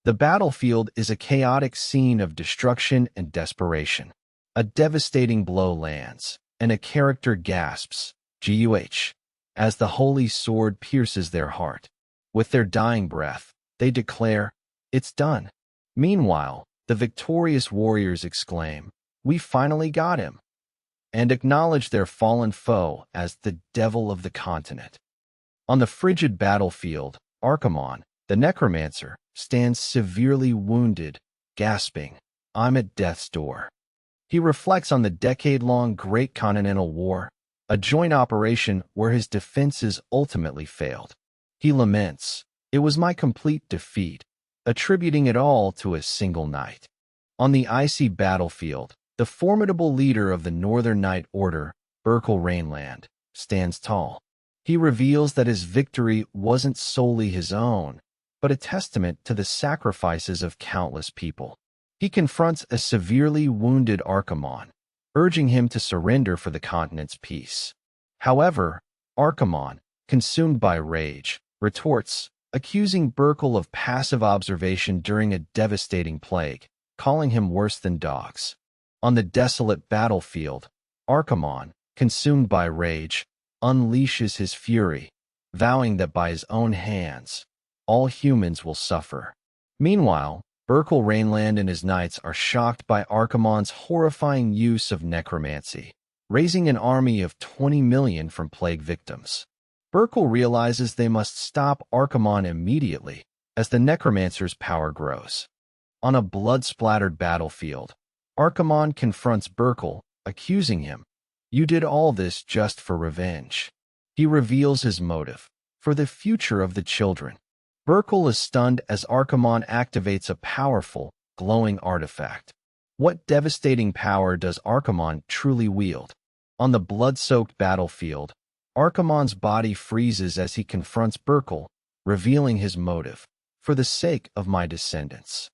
The battlefield is a chaotic scene of destruction and desperation. A devastating blow lands, and a character gasps, "Guh," as the holy sword pierces their heart. With their dying breath, they declare, "It's done." Meanwhile, the victorious warriors exclaim, "We finally got him," and acknowledge their fallen foe as the devil of the continent. On the frigid battlefield, Archimond, the Necromancer, stands severely wounded, gasping, "I'm at death's door." He reflects on the decade-long Great Continental War, a joint operation where his defenses ultimately failed. He laments, "It was my complete defeat," attributing it all to a single night. On the icy battlefield, the formidable leader of the Northern Night Order, Berkel Reinland, stands tall. He reveals that his victory wasn't solely his own, but a testament to the sacrifices of countless people. He confronts a severely wounded Archimond, urging him to surrender for the continent's peace. However, Archimond, consumed by rage, retorts, accusing Berkel of passive observation during a devastating plague, calling him worse than dogs. On the desolate battlefield, Archimond, consumed by rage, unleashes his fury, vowing that by his own hands, all humans will suffer. Meanwhile, Berkel Reinland and his knights are shocked by Archimond's horrifying use of necromancy, raising an army of 20 million from plague victims. Berkel realizes they must stop Archimond immediately as the necromancer's power grows. On a blood-splattered battlefield, Archimond confronts Berkel, accusing him, "You did all this just for revenge." He reveals his motive, for the future of the children. Berkel is stunned as Archimond activates a powerful, glowing artifact. What devastating power does Archimond truly wield? On the blood-soaked battlefield, Archimond's body freezes as he confronts Berkel, revealing his motive, "For the sake of my descendants."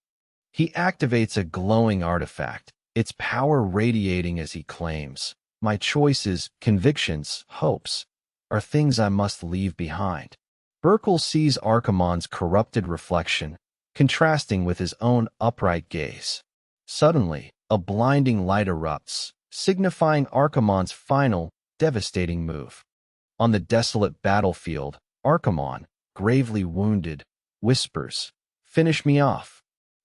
He activates a glowing artifact, its power radiating as he claims, "My choices, convictions, hopes, are things I must leave behind." Berkel sees Archimond's corrupted reflection, contrasting with his own upright gaze. Suddenly, a blinding light erupts, signifying Archimond's final, devastating move. On the desolate battlefield, Archimond, gravely wounded, whispers, "Finish me off."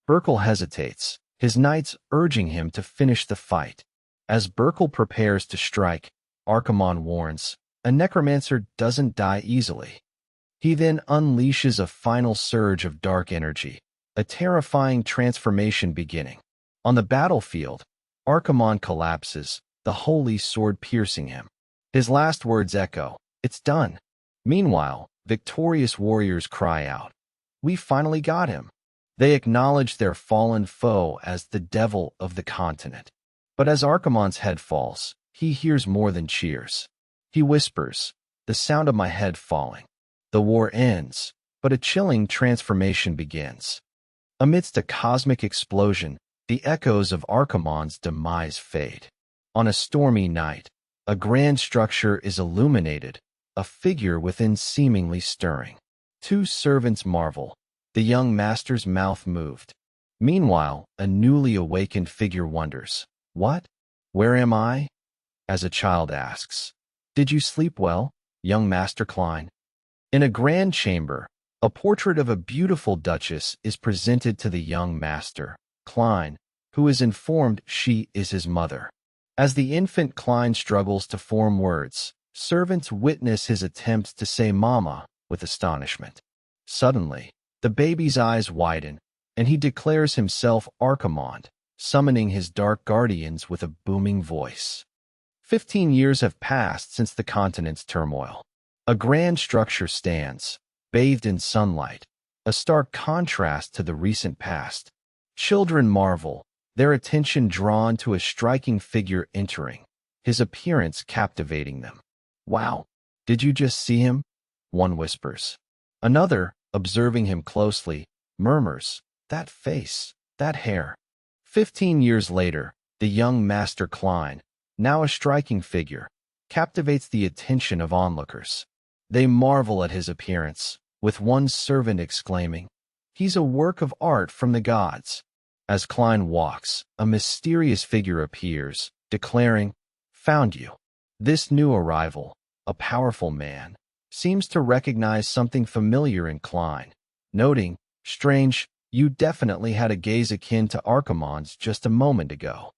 Berkel hesitates, his knights urging him to finish the fight. As Berkel prepares to strike, Archimond warns, "A necromancer doesn't die easily." He then unleashes a final surge of dark energy, a terrifying transformation beginning. On the battlefield, Archimond collapses, the holy sword piercing him. His last words echo, "It's done." Meanwhile, victorious warriors cry out, "We finally got him." They acknowledge their fallen foe as the devil of the continent. But as Archimond's head falls, he hears more than cheers. He whispers, "The sound of my head falling." The war ends, but a chilling transformation begins. Amidst a cosmic explosion, the echoes of Archimond's demise fade. On a stormy night, a grand structure is illuminated, a figure within seemingly stirring. Two servants marvel, the young master's mouth moved. Meanwhile, a newly awakened figure wonders, "What? Where am I?" As a child asks, "Did you sleep well, young Master Klein?" In a grand chamber, a portrait of a beautiful duchess is presented to the young master, Klein, who is informed she is his mother. As the infant Klein struggles to form words, servants witness his attempts to say "mama" with astonishment. Suddenly, the baby's eyes widen, and he declares himself Archimond, summoning his dark guardians with a booming voice. 15 years have passed since the continent's turmoil. A grand structure stands, bathed in sunlight, a stark contrast to the recent past. Children marvel, their attention drawn to a striking figure entering, his appearance captivating them. "Wow, did you just see him?" one whispers. Another, observing him closely, murmurs, "That face, that hair." 15 years later, the young Master Klein, now a striking figure, captivates the attention of onlookers. They marvel at his appearance, with one servant exclaiming, He's a work of art from the gods. As Klein walks, a mysterious figure appears, declaring, "Found you." This new arrival, a powerful man, seems to recognize something familiar in Klein, noting, "Strange, you definitely had a gaze akin to Archimond's just a moment ago."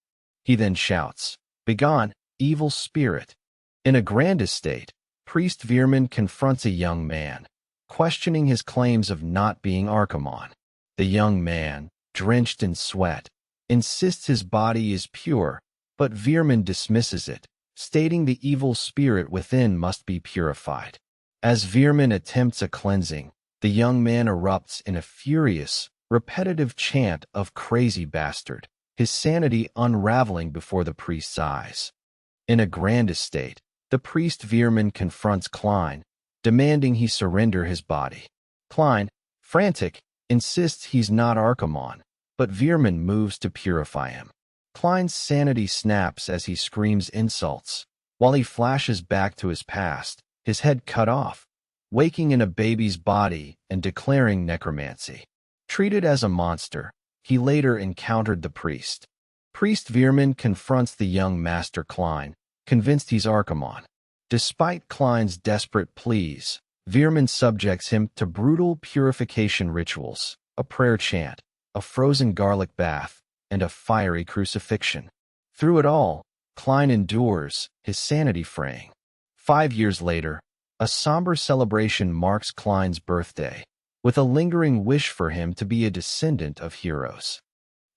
He then shouts, "Begone, evil spirit." In a grand estate, Priest Veerman confronts a young man, questioning his claims of not being Archimond. The young man, drenched in sweat, insists his body is pure, but Veerman dismisses it, stating the evil spirit within must be purified. As Veerman attempts a cleansing, the young man erupts in a furious, repetitive chant of "crazy bastard," his sanity unraveling before the priest's eyes. In a grand estate, the priest Veerman confronts Klein, demanding he surrender his body. Klein, frantic, insists he's not Archimond, but Veerman moves to purify him. Klein's sanity snaps as he screams insults, while he flashes back to his past, his head cut off, waking in a baby's body and declaring necromancy. Treated as a monster, he later encountered the priest. Priest Veerman confronts the young master Klein, convinced he's Archimond. Despite Klein's desperate pleas, Veerman subjects him to brutal purification rituals, a prayer chant, a frozen garlic bath, and a fiery crucifixion. Through it all, Klein endures, his sanity fraying. 5 years later, a somber celebration marks Klein's birthday, with a lingering wish for him to be a descendant of heroes.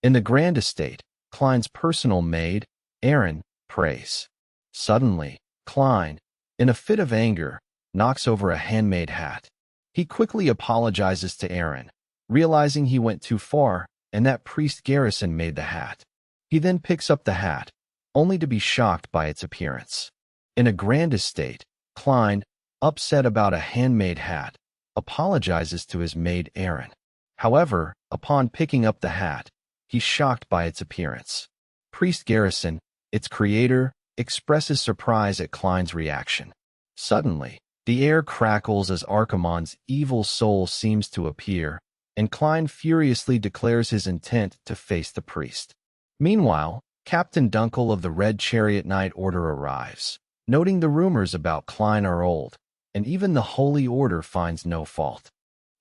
In the grand estate, Klein's personal maid, Erin, prays. Suddenly, Klein, in a fit of anger, knocks over a handmade hat. He quickly apologizes to Erin, realizing he went too far and that Priest Garrison made the hat. He then picks up the hat, only to be shocked by its appearance. In a grand estate, Klein, upset about a handmade hat, apologizes to his maid Erin. However, upon picking up the hat, he's shocked by its appearance. Priest Garrison, its creator, expresses surprise at Klein's reaction. Suddenly, the air crackles as Archimond's evil soul seems to appear, and Klein furiously declares his intent to face the priest. Meanwhile, Captain Dunkel of the Red Chariot Knight Order arrives, noting the rumors about Klein are old, and even the Holy Order finds no fault.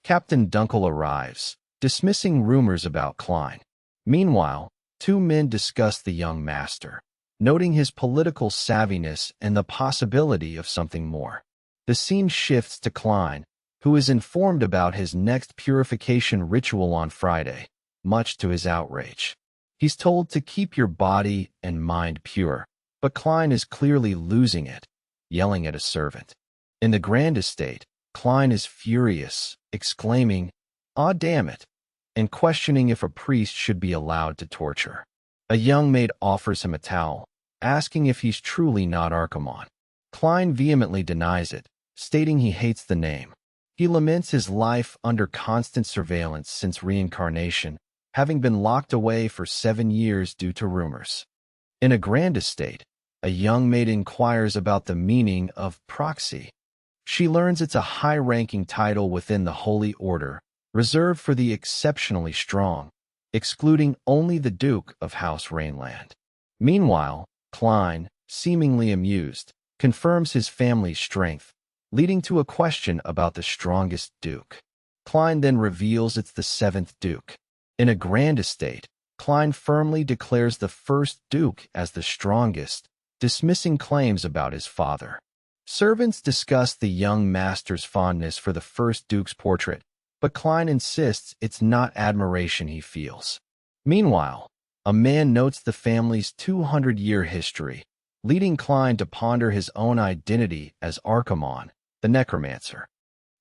Captain Dunkel arrives, dismissing rumors about Klein. Meanwhile, 2 men discuss the young master, noting his political savviness and the possibility of something more. The scene shifts to Klein, who is informed about his next purification ritual on Friday, much to his outrage. He's told to keep your body and mind pure, but Klein is clearly losing it, yelling at a servant. In the grand estate, Klein is furious, exclaiming, "Aw, damn it," and questioning if a priest should be allowed to torture. A young maid offers him a towel, asking if he's truly not Archimond. Klein vehemently denies it, stating he hates the name. He laments his life under constant surveillance since Reincarnation, having been locked away for 7 years due to rumors. In a grand estate, a young maid inquires about the meaning of proxy. She learns it's a high-ranking title within the Holy Order, reserved for the exceptionally strong, excluding only the Duke of House Reinland. Meanwhile, Klein, seemingly amused, confirms his family's strength, leading to a question about the strongest Duke. Klein then reveals it's the 7th Duke. In a grand estate, Klein firmly declares the 1st Duke as the strongest, dismissing claims about his father. Servants discuss the young master's fondness for the 1st Duke's portrait, but Klein insists it's not admiration he feels. Meanwhile, a man notes the family's 200-year history, leading Klein to ponder his own identity as Archimond, the Necromancer.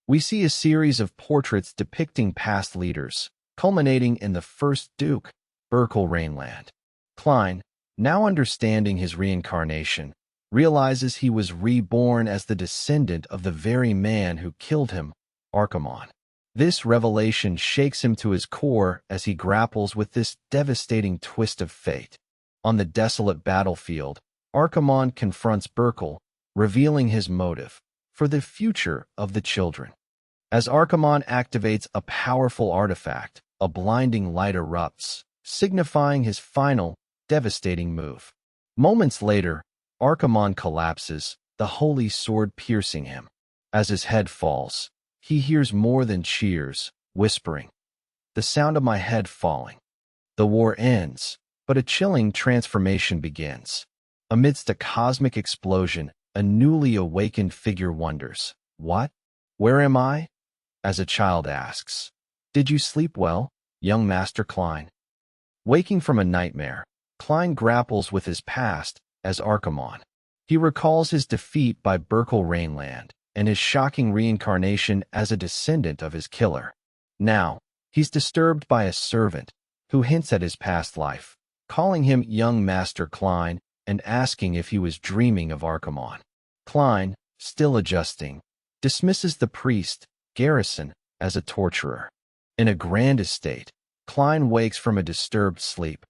We see a series of portraits depicting past leaders, culminating in the 1st Duke, Berkel Reinland. Klein, now understanding his reincarnation, realizes he was reborn as the descendant of the very man who killed him, Archimond. This revelation shakes him to his core as he grapples with this devastating twist of fate. On the desolate battlefield, Archimond confronts Berkel, revealing his motive for the future of the children. As Archimond activates a powerful artifact, a blinding light erupts, signifying his final, devastating move. Moments later, Archimond collapses, the holy sword piercing him. As his head falls, he hears more than cheers, whispering, "The sound of my head falling." The war ends, but a chilling transformation begins. Amidst a cosmic explosion, a newly awakened figure wonders, "What? Where am I?" As a child asks, "Did you sleep well, young Master Klein?" Waking from a nightmare, Klein grapples with his past as Archimond. He recalls his defeat by Berkel Reinland and his shocking reincarnation as a descendant of his killer. Now, he's disturbed by a servant who hints at his past life, calling him young Master Klein and asking if he was dreaming of Archimond. Klein, still adjusting, dismisses the priest, Garrison, as a torturer. In a grand estate, Klein wakes from a disturbed sleep,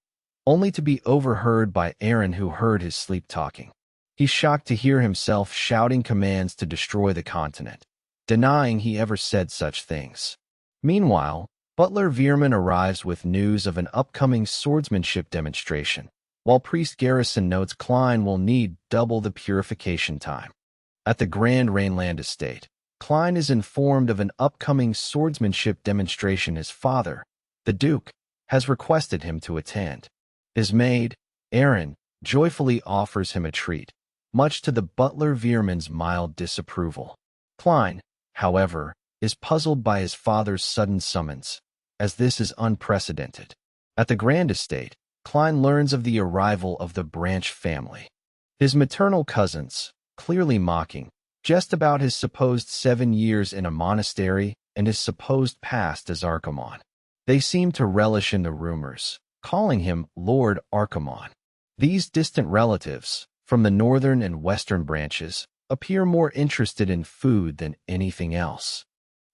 only to be overheard by Aaron, who heard his sleep talking. He's shocked to hear himself shouting commands to destroy the continent, denying he ever said such things. Meanwhile, Butler Veerman arrives with news of an upcoming swordsmanship demonstration, while Priest Garrison notes Klein will need double the purification time. At the Grand Reinland estate, Klein is informed of an upcoming swordsmanship demonstration his father, the Duke, has requested him to attend. His maid, Erin, joyfully offers him a treat, much to the butler Veerman's mild disapproval. Klein, however, is puzzled by his father's sudden summons, as this is unprecedented. At the Grand Estate, Klein learns of the arrival of the Branch family. His maternal cousins, clearly mocking, jest about his supposed 7 years in a monastery and his supposed past as Archimond. They seem to relish in the rumors, calling him Lord Archimond. These distant relatives, from the northern and western branches, appear more interested in food than anything else.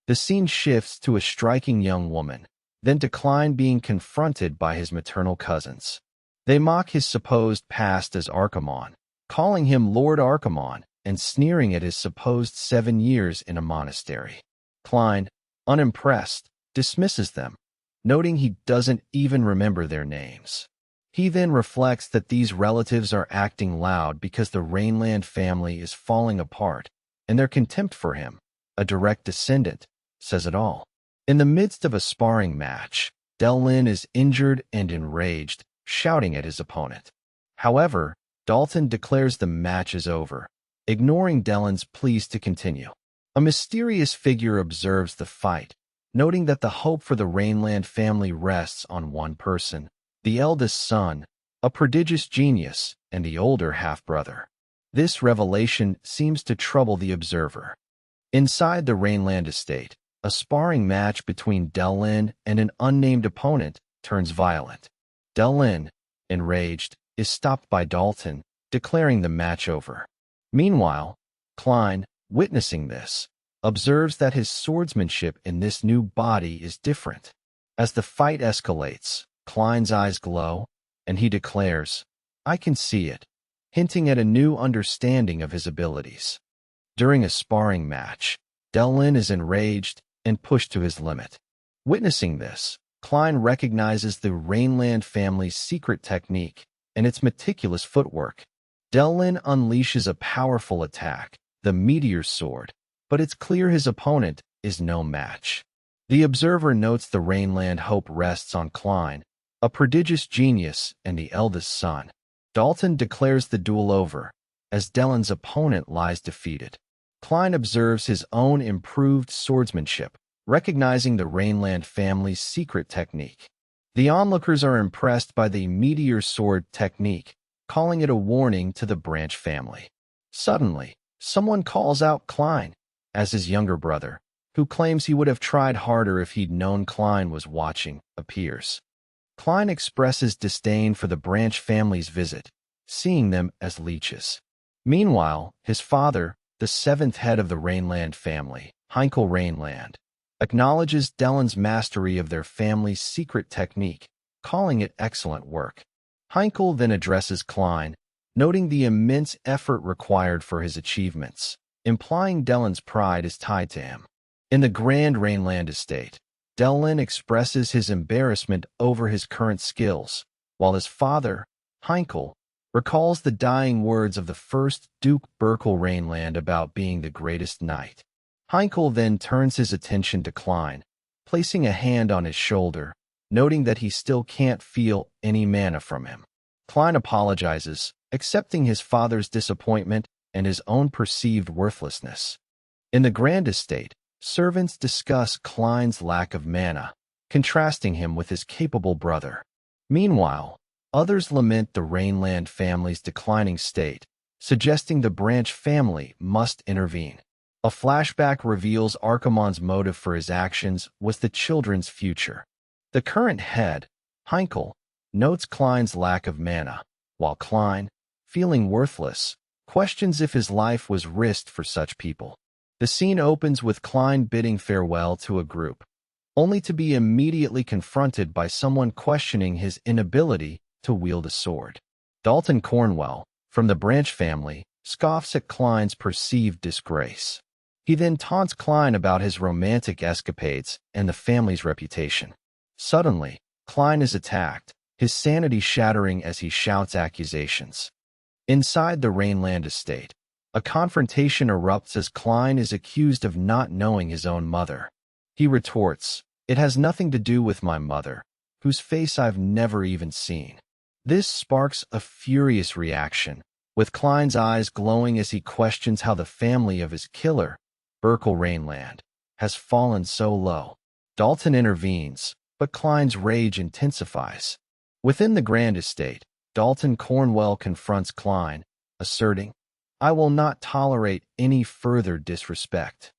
The scene shifts to a striking young woman, then to Klein being confronted by his maternal cousins. They mock his supposed past as Archimond, calling him Lord Archimond and sneering at his supposed 7 years in a monastery. Klein, unimpressed, dismisses them, noting he doesn't even remember their names. He then reflects that these relatives are acting loud because the Reinland family is falling apart, and their contempt for him, a direct descendant, says it all. In the midst of a sparring match, Delin is injured and enraged, shouting at his opponent. However, Dalton declares the match is over, ignoring Delin's pleas to continue. A mysterious figure observes the fight, noting that the hope for the Reinland family rests on one person, the eldest son, a prodigious genius, and the older half-brother. This revelation seems to trouble the observer. Inside the Reinland estate, a sparring match between Delin and an unnamed opponent turns violent. Delin, enraged, is stopped by Dalton, declaring the match over. Meanwhile, Klein, witnessing this, observes that his swordsmanship in this new body is different. As the fight escalates, Klein's eyes glow, and he declares, "I can see it," hinting at a new understanding of his abilities. During a sparring match, Delin is enraged and pushed to his limit. Witnessing this, Klein recognizes the Reinland family's secret technique and its meticulous footwork. Delin unleashes a powerful attack, the Meteor Sword, but it's clear his opponent is no match. The observer notes the Reinland hope rests on Klein, a prodigious genius and the eldest son. Dalton declares the duel over, as Delin's opponent lies defeated. Klein observes his own improved swordsmanship, recognizing the Reinland family's secret technique. The onlookers are impressed by the Meteor Sword technique, calling it a warning to the Branch family. Suddenly, someone calls out Klein, as his younger brother, who claims he would have tried harder if he'd known Klein was watching, appears. Klein expresses disdain for the Branch family's visit, seeing them as leeches. Meanwhile, his father, the 7th head of the Reinland family, Berkel Reinland, acknowledges Delin's mastery of their family's secret technique, calling it excellent work. Berkel then addresses Klein, noting the immense effort required for his achievements, implying Delin's pride is tied to him. In the Grand Reinland estate, Delin expresses his embarrassment over his current skills, while his father, Heinkel, recalls the dying words of the first Duke Berkel Reinland about being the greatest knight. Heinkel then turns his attention to Klein, placing a hand on his shoulder, noting that he still can't feel any mana from him. Klein apologizes, accepting his father's disappointment and his own perceived worthlessness. In the Grand Estate, servants discuss Klein's lack of mana, contrasting him with his capable brother. Meanwhile, others lament the Reinland family's declining state, suggesting the Branch family must intervene. A flashback reveals Archimond's motive for his actions was the children's future. The current head, Heinkel, notes Klein's lack of mana, while Klein, feeling worthless, questions if his life was risked for such people. The scene opens with Klein bidding farewell to a group, only to be immediately confronted by someone questioning his inability to wield a sword. Dalton Cornwell, from the Branch family, scoffs at Klein's perceived disgrace. He then taunts Klein about his romantic escapades and the family's reputation. Suddenly, Klein is attacked, his sanity shattering as he shouts accusations. Inside the Reinland estate, a confrontation erupts as Klein is accused of not knowing his own mother. He retorts, "It has nothing to do with my mother, whose face I've never even seen." This sparks a furious reaction, with Klein's eyes glowing as he questions how the family of his killer, Berkel Reinland, has fallen so low. Dalton intervenes, but Klein's rage intensifies. Within the Grand Estate, Dalton Cornwell confronts Klein, asserting, "I will not tolerate any further disrespect."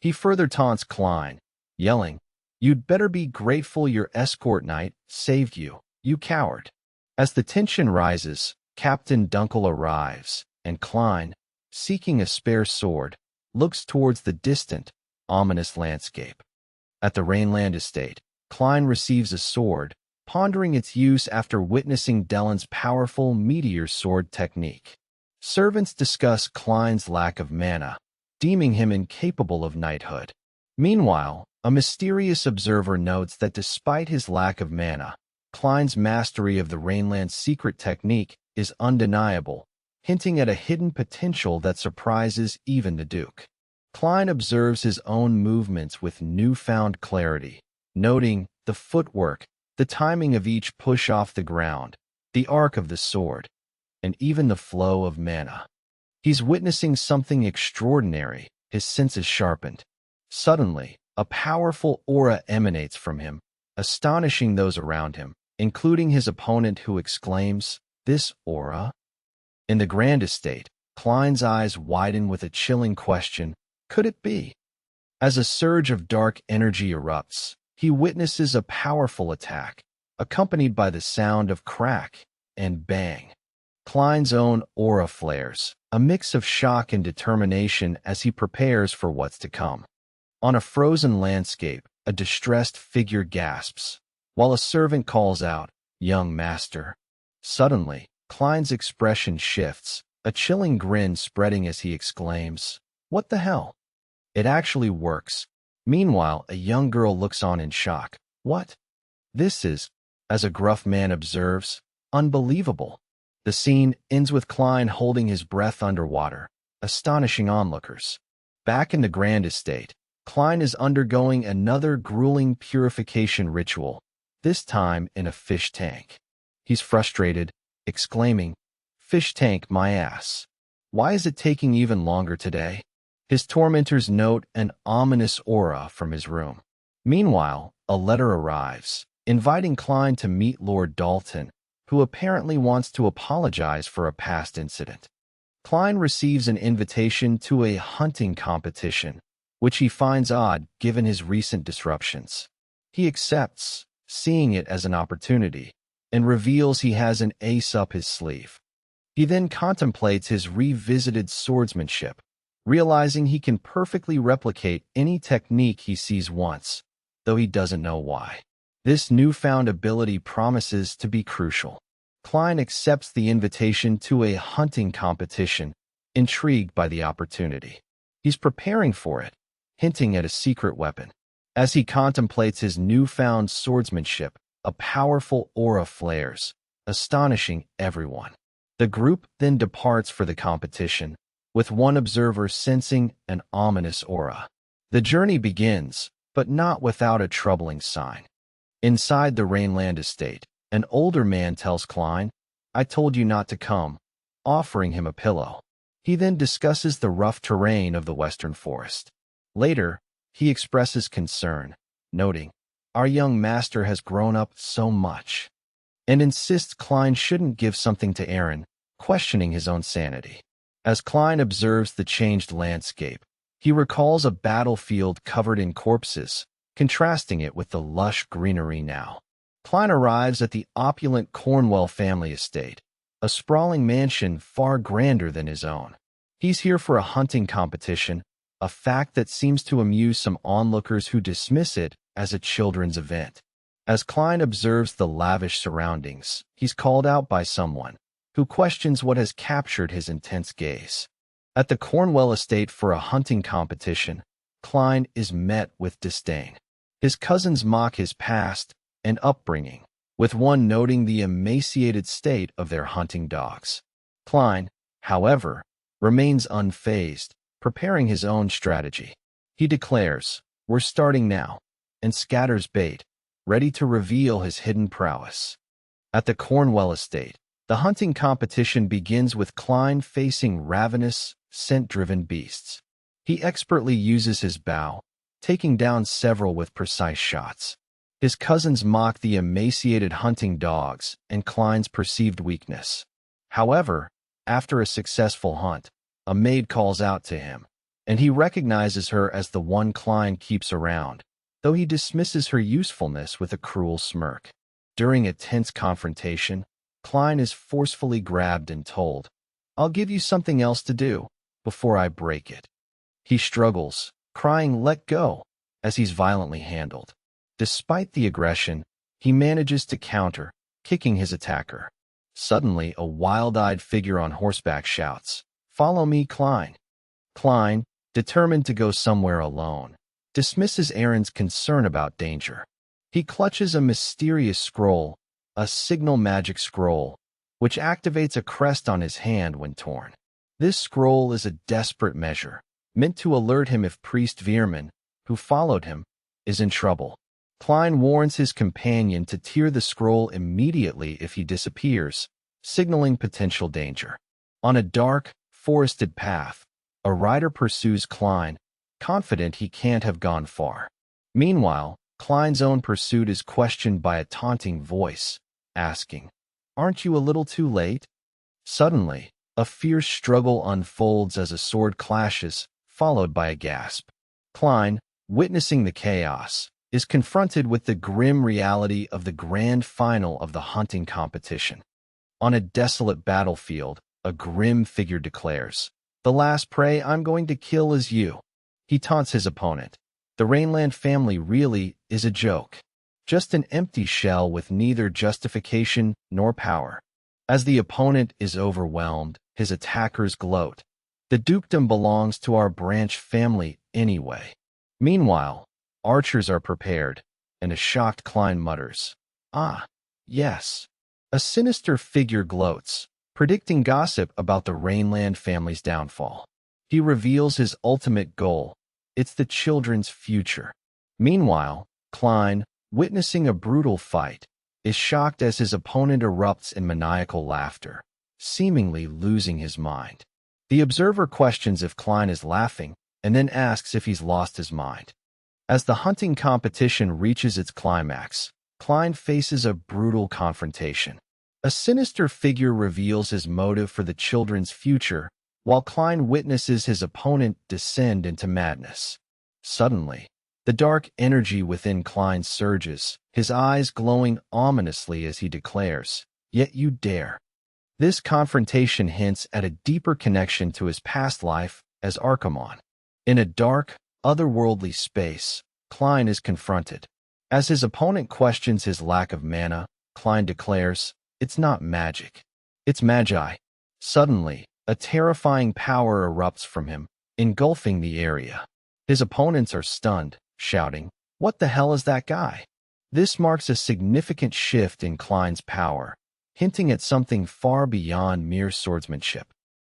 He further taunts Klein, yelling, "You'd better be grateful your escort knight saved you, you coward." As the tension rises, Captain Dunkel arrives, and Klein, seeking a spare sword, looks towards the distant, ominous landscape. At the Reinland estate, Klein receives a sword, pondering its use after witnessing Delin's powerful meteor sword technique. Servants discuss Klein's lack of mana, deeming him incapable of knighthood. Meanwhile, a mysterious observer notes that despite his lack of mana, Klein's mastery of the Reinland's secret technique is undeniable, hinting at a hidden potential that surprises even the Duke. Klein observes his own movements with newfound clarity, noting the footwork, the timing of each push off the ground, the arc of the sword, and even the flow of mana. He's witnessing something extraordinary, his senses sharpened. Suddenly, a powerful aura emanates from him, astonishing those around him, including his opponent who exclaims, "This aura?" In the Grand Estate, Klein's eyes widen with a chilling question, could it be? As a surge of dark energy erupts, he witnesses a powerful attack, accompanied by the sound of crack and bang. Klein's own aura flares, a mix of shock and determination as he prepares for what's to come. On a frozen landscape, a distressed figure gasps, while a servant calls out, "Young master." Suddenly, Klein's expression shifts, a chilling grin spreading as he exclaims, "What the hell?" It actually works. Meanwhile, a young girl looks on in shock. "What? This is," as a gruff man observes, "unbelievable." The scene ends with Klein holding his breath underwater, astonishing onlookers. Back in the Grand Estate, Klein is undergoing another grueling purification ritual, this time in a fish tank. He's frustrated, exclaiming, "Fish tank my ass. Why is it taking even longer today?" His tormentors note an ominous aura from his room. Meanwhile, a letter arrives, inviting Klein to meet Lord Dalton, who apparently wants to apologize for a past incident. Klein receives an invitation to a hunting competition, which he finds odd given his recent disruptions. He accepts, seeing it as an opportunity, and reveals he has an ace up his sleeve. He then contemplates his revisited swordsmanship, realizing he can perfectly replicate any technique he sees once, though he doesn't know why. This newfound ability promises to be crucial. Klein accepts the invitation to a hunting competition, intrigued by the opportunity. He's preparing for it, hinting at a secret weapon. As he contemplates his newfound swordsmanship, a powerful aura flares, astonishing everyone. The group then departs for the competition, with one observer sensing an ominous aura. The journey begins, but not without a troubling sign. Inside the Reinland estate, an older man tells Klein, "I told you not to come," offering him a pillow. He then discusses the rough terrain of the western forest. Later, he expresses concern, noting, "Our young master has grown up so much," and insists Klein shouldn't give something to Aaron, questioning his own sanity. As Klein observes the changed landscape, he recalls a battlefield covered in corpses, contrasting it with the lush greenery now. Klein arrives at the opulent Cornwell family estate, a sprawling mansion far grander than his own. He's here for a hunting competition, a fact that seems to amuse some onlookers who dismiss it as a children's event. As Klein observes the lavish surroundings, he's called out by someone who questions what has captured his intense gaze. At the Cornwell estate for a hunting competition, Klein is met with disdain. His cousins mock his past and upbringing, with one noting the emaciated state of their hunting dogs. Klein, however, remains unfazed, preparing his own strategy. He declares, "We're starting now," and scatters bait, ready to reveal his hidden prowess. At the Cornwell estate, the hunting competition begins with Klein facing ravenous, scent-driven beasts. He expertly uses his bow, taking down several with precise shots. His cousins mock the emaciated hunting dogs and Klein's perceived weakness. However, after a successful hunt, a maid calls out to him, and he recognizes her as the one Klein keeps around, though he dismisses her usefulness with a cruel smirk. During a tense confrontation, Klein is forcefully grabbed and told, "I'll give you something else to do before I break it." He struggles, crying "let go," as he's violently handled. Despite the aggression, he manages to counter, kicking his attacker. Suddenly, a wild-eyed figure on horseback shouts, "Follow me, Klein." Klein, determined to go somewhere alone, dismisses Aaron's concern about danger. He clutches a mysterious scroll, a signal magic scroll, which activates a crest on his hand when torn. This scroll is a desperate measure, meant to alert him if Priest Veerman, who followed him, is in trouble. Klein warns his companion to tear the scroll immediately if he disappears, signaling potential danger. On a dark, forested path, a rider pursues Klein, confident he can't have gone far. Meanwhile, Klein's own pursuit is questioned by a taunting voice, asking, "Aren't you a little too late?" Suddenly, a fierce struggle unfolds as a sword clashes, followed by a gasp. Klein, witnessing the chaos, is confronted with the grim reality of the grand final of the hunting competition. On a desolate battlefield, a grim figure declares, "The last prey I'm going to kill is you." He taunts his opponent. The Reinland family really is a joke, just an empty shell with neither justification nor power. As the opponent is overwhelmed, his attackers gloat. "The dukedom belongs to our branch family anyway." Meanwhile, archers are prepared, and a shocked Klein mutters, "Ah, yes." A sinister figure gloats, predicting gossip about the Reinland family's downfall. He reveals his ultimate goal. It's the children's future. Meanwhile, Klein, witnessing a brutal fight, is shocked as his opponent erupts in maniacal laughter, seemingly losing his mind. The observer questions if Klein is laughing, and then asks if he's lost his mind. As the hunting competition reaches its climax, Klein faces a brutal confrontation. A sinister figure reveals his motive for the children's future, while Klein witnesses his opponent descend into madness. Suddenly, the dark energy within Klein surges, his eyes glowing ominously as he declares, "Yet you dare." This confrontation hints at a deeper connection to his past life as Archimond. In a dark, otherworldly space, Klein is confronted. As his opponent questions his lack of mana, Klein declares, "It's not magic. It's magi." Suddenly, a terrifying power erupts from him, engulfing the area. His opponents are stunned, shouting, "What the hell is that guy?" This marks a significant shift in Klein's power, hinting at something far beyond mere swordsmanship.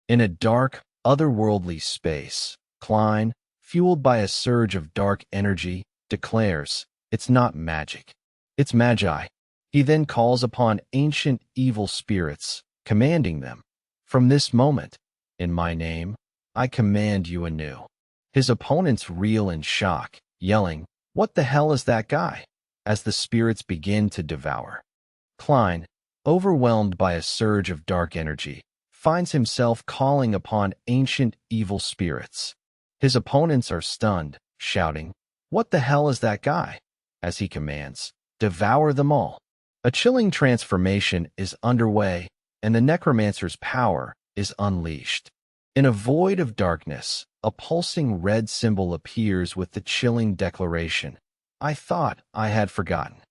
In a dark, otherworldly space, Klein, fueled by a surge of dark energy, declares, "It's not magic. It's magi." He then calls upon ancient evil spirits, commanding them, "From this moment, in my name, I command you anew." His opponents reel in shock, yelling, "What the hell is that guy?" as the spirits begin to devour. Klein, overwhelmed by a surge of dark energy, finds himself calling upon ancient evil spirits. His opponents are stunned, shouting, "What the hell is that guy?" as he commands, "Devour them all." A chilling transformation is underway, and the Necromancer's power is unleashed. In a void of darkness, a pulsing red symbol appears with the chilling declaration, "I thought I had forgotten."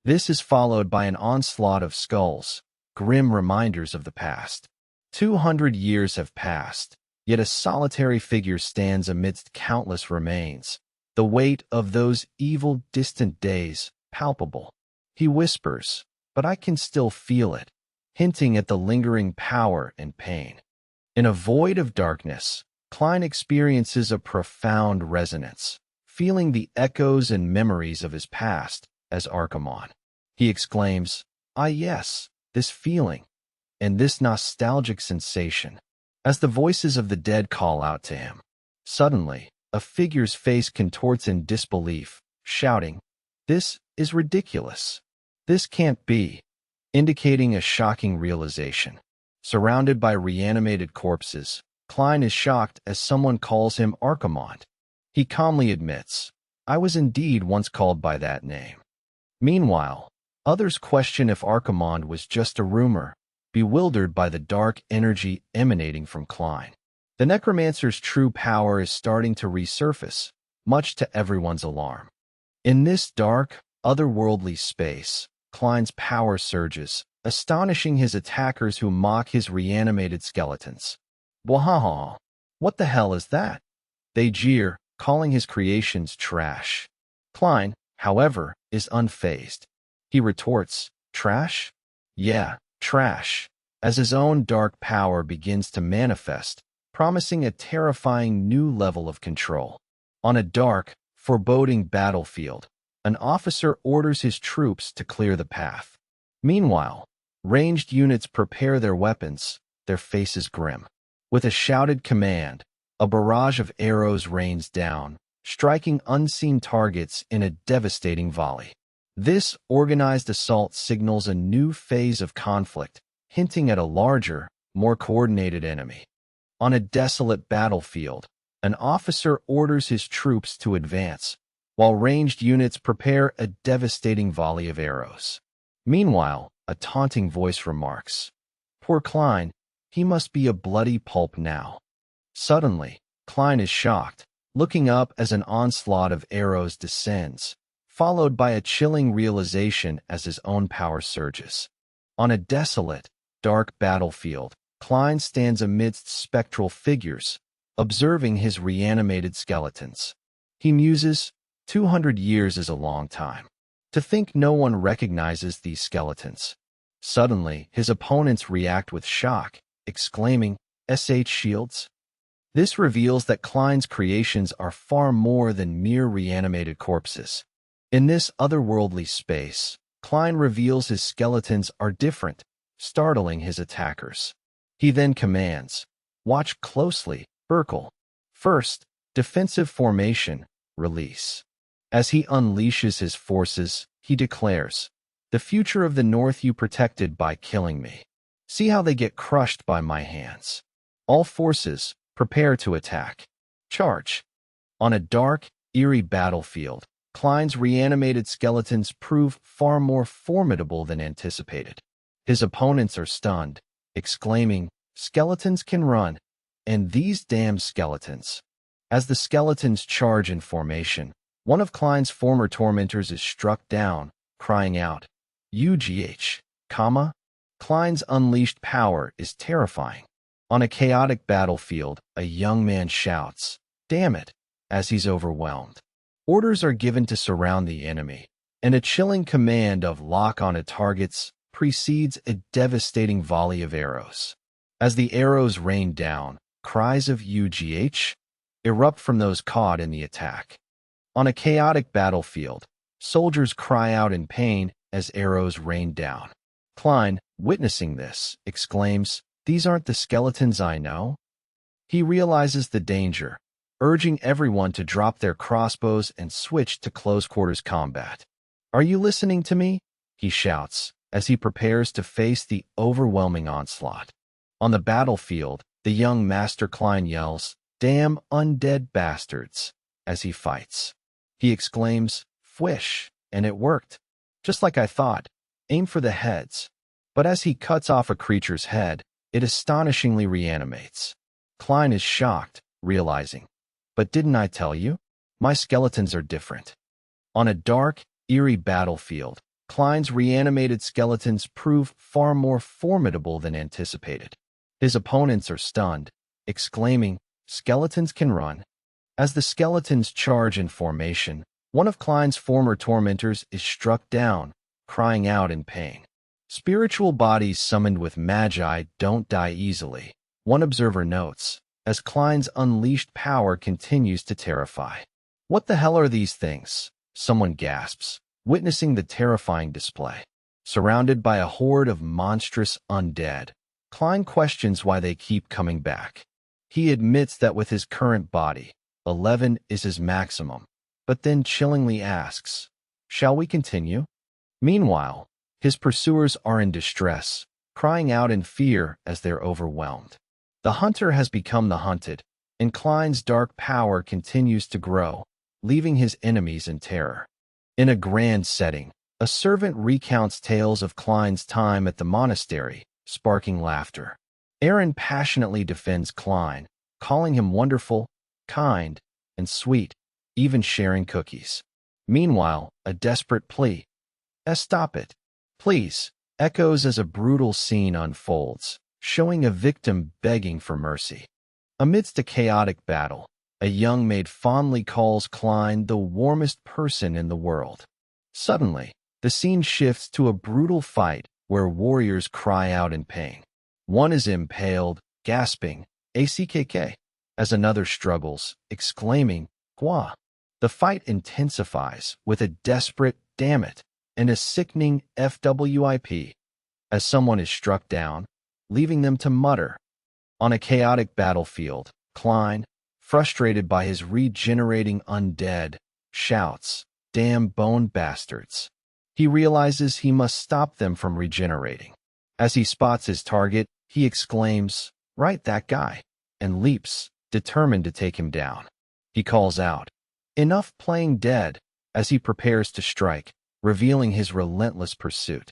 This is followed by an onslaught of skulls, grim reminders of the past. 200 years have passed, yet a solitary figure stands amidst countless remains, the weight of those evil, distant days palpable. He whispers, "But I can still feel it," hinting at the lingering power and pain. In a void of darkness, Klein experiences a profound resonance, feeling the echoes and memories of his past as Archimond. He exclaims, "Ah yes, this feeling, and this nostalgic sensation," as the voices of the dead call out to him. Suddenly, a figure's face contorts in disbelief, shouting, "This is ridiculous. This can't be," indicating a shocking realization. Surrounded by reanimated corpses, Klein is shocked as someone calls him Archimond. He calmly admits, "I was indeed once called by that name." Meanwhile, others question if Archimond was just a rumor, bewildered by the dark energy emanating from Klein. The Necromancer's true power is starting to resurface, much to everyone's alarm. In this dark, otherworldly space, Klein's power surges, astonishing his attackers who mock his reanimated skeletons. "Wahaha! What the hell is that?" they jeer, calling his creations trash. Klein, however, is unfazed. He retorts, "Trash? Yeah, trash," as his own dark power begins to manifest, promising a terrifying new level of control. On a dark, foreboding battlefield, an officer orders his troops to clear the path. Meanwhile, ranged units prepare their weapons, their faces grim. With a shouted command, a barrage of arrows rains down, striking unseen targets in a devastating volley. This organized assault signals a new phase of conflict, hinting at a larger, more coordinated enemy. On a desolate battlefield, an officer orders his troops to advance, while ranged units prepare a devastating volley of arrows. Meanwhile, a taunting voice remarks, "Poor Klein, he must be a bloody pulp now." Suddenly, Klein is shocked, looking up as an onslaught of arrows descends, followed by a chilling realization as his own power surges. On a desolate, dark battlefield, Klein stands amidst spectral figures, observing his reanimated skeletons. He muses, 200 years is a long time. To think no one recognizes these skeletons. Suddenly, his opponents react with shock, exclaiming, "SH shields?" This reveals that Klein's creations are far more than mere reanimated corpses. In this otherworldly space, Klein reveals his skeletons are different, startling his attackers. He then commands, "Watch closely, Berkel. First, defensive formation, release." As he unleashes his forces, he declares, "The future of the North you protected by killing me. See how they get crushed by my hands. All forces, prepare to attack. Charge." On a dark, eerie battlefield, Klein's reanimated skeletons prove far more formidable than anticipated. His opponents are stunned, exclaiming, "Skeletons can run, and these damned skeletons." As the skeletons charge in formation, one of Klein's former tormentors is struck down, crying out, "UGH, comma?" Klein's unleashed power is terrifying. On a chaotic battlefield, a young man shouts, "Damn it! as he's overwhelmed. Orders are given to surround the enemy, and a chilling command of lock on targets precedes a devastating volley of arrows. As the arrows rain down, cries of UGH erupt from those caught in the attack. On a chaotic battlefield, soldiers cry out in pain as arrows rain down. Klein, witnessing this, exclaims, "These aren't the skeletons I know." He realizes the danger, urging everyone to drop their crossbows and switch to close-quarters combat. "Are you listening to me?" he shouts as he prepares to face the overwhelming onslaught. On the battlefield, the young Master Klein yells, "Damn undead bastards," as he fights. He exclaims, "Fwish," and it worked. Just like I thought, aim for the heads. But as he cuts off a creature's head, it astonishingly reanimates. Klein is shocked, realizing, "But didn't I tell you? My skeletons are different." On a dark, eerie battlefield, Klein's reanimated skeletons prove far more formidable than anticipated. His opponents are stunned, exclaiming, "Skeletons can run." As the skeletons charge in formation, one of Klein's former tormentors is struck down, crying out in pain. Spiritual bodies summoned with magi don't die easily, one observer notes, as Klein's unleashed power continues to terrify. "What the hell are these things?" someone gasps, witnessing the terrifying display. Surrounded by a horde of monstrous undead, Klein questions why they keep coming back. He admits that with his current body, 11 is his maximum, but then chillingly asks, "Shall we continue?" Meanwhile, his pursuers are in distress, crying out in fear as they're overwhelmed. The hunter has become the hunted, and Klein's dark power continues to grow, leaving his enemies in terror. In a grand setting, a servant recounts tales of Klein's time at the monastery, sparking laughter. Aaron passionately defends Klein, calling him wonderful, kind, and sweet, even sharing cookies. Meanwhile, a desperate plea, "Stop it, please," echoes as a brutal scene unfolds, showing a victim begging for mercy. Amidst a chaotic battle, a young maid fondly calls Klein the warmest person in the world. Suddenly, the scene shifts to a brutal fight where warriors cry out in pain. One is impaled, gasping, "ACKK," as another struggles, exclaiming, "Gwa." The fight intensifies with a desperate "damn it" and a sickening FWIP as someone is struck down, leaving them to mutter. On a chaotic battlefield, Klein, frustrated by his regenerating undead, shouts, "Damn bone bastards." He realizes he must stop them from regenerating. As he spots his target, he exclaims, "Right, that guy," and leaps, determined to take him down. He calls out, "Enough playing dead," as he prepares to strike, revealing his relentless pursuit.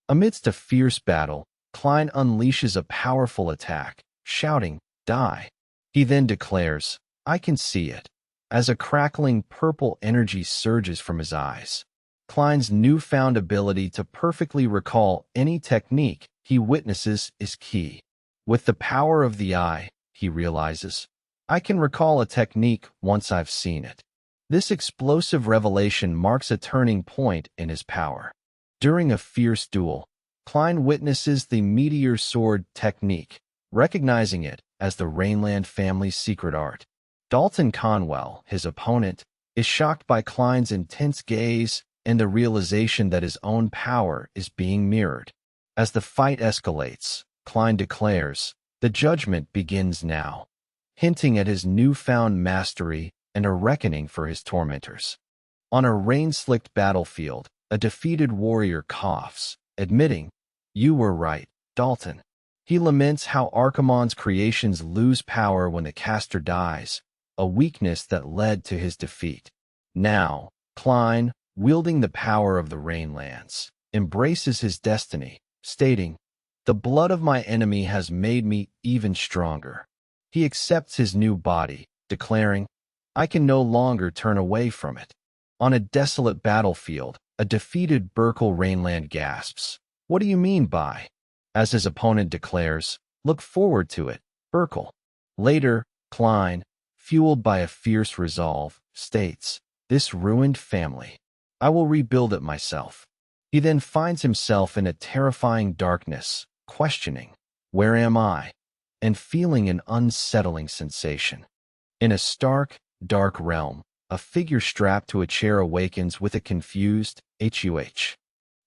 Amidst a fierce battle, Klein unleashes a powerful attack, shouting, "Die." He then declares, "I can see it," as a crackling purple energy surges from his eyes. Klein's newfound ability to perfectly recall any technique he witnesses is key. With the power of the eye, he realizes, "I can recall a technique once I've seen it." This explosive revelation marks a turning point in his power. During a fierce duel, Klein witnesses the meteor sword technique, recognizing it as the Reinland family's secret art. Dalton Conwell, his opponent, is shocked by Klein's intense gaze and the realization that his own power is being mirrored. As the fight escalates, Klein declares, "The judgment begins now," hinting at his newfound mastery and a reckoning for his tormentors. On a rain-slicked battlefield, a defeated warrior coughs, admitting, "You were right, Dalton." He laments how Archimond's creations lose power when the caster dies, a weakness that led to his defeat. Now, Klein, wielding the power of the Rainlands, embraces his destiny, stating, "The blood of my enemy has made me even stronger." He accepts his new body, declaring, "I can no longer turn away from it." On a desolate battlefield, a defeated Berkel Reinland gasps, "What do you mean by?" As his opponent declares, "Look forward to it, Berkel." Later, Klein, fueled by a fierce resolve, states, "This ruined family. I will rebuild it myself." He then finds himself in a terrifying darkness, questioning, "Where am I?" and feeling an unsettling sensation. In a stark, dark realm, a figure strapped to a chair awakens with a confused "HUH."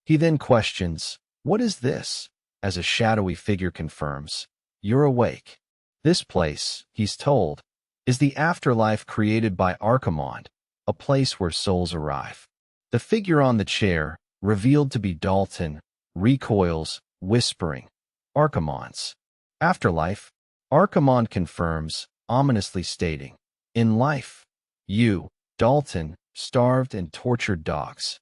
He then questions, "What is this?" as a shadowy figure confirms, "You're awake." This place, he's told, is the afterlife created by Archimond, a place where souls arrive. The figure on the chair, revealed to be Dalton, recoils, whispering, "Archimond's afterlife." Archimond confirms, ominously stating, "In life, you, Dalton, starved and tortured dogs."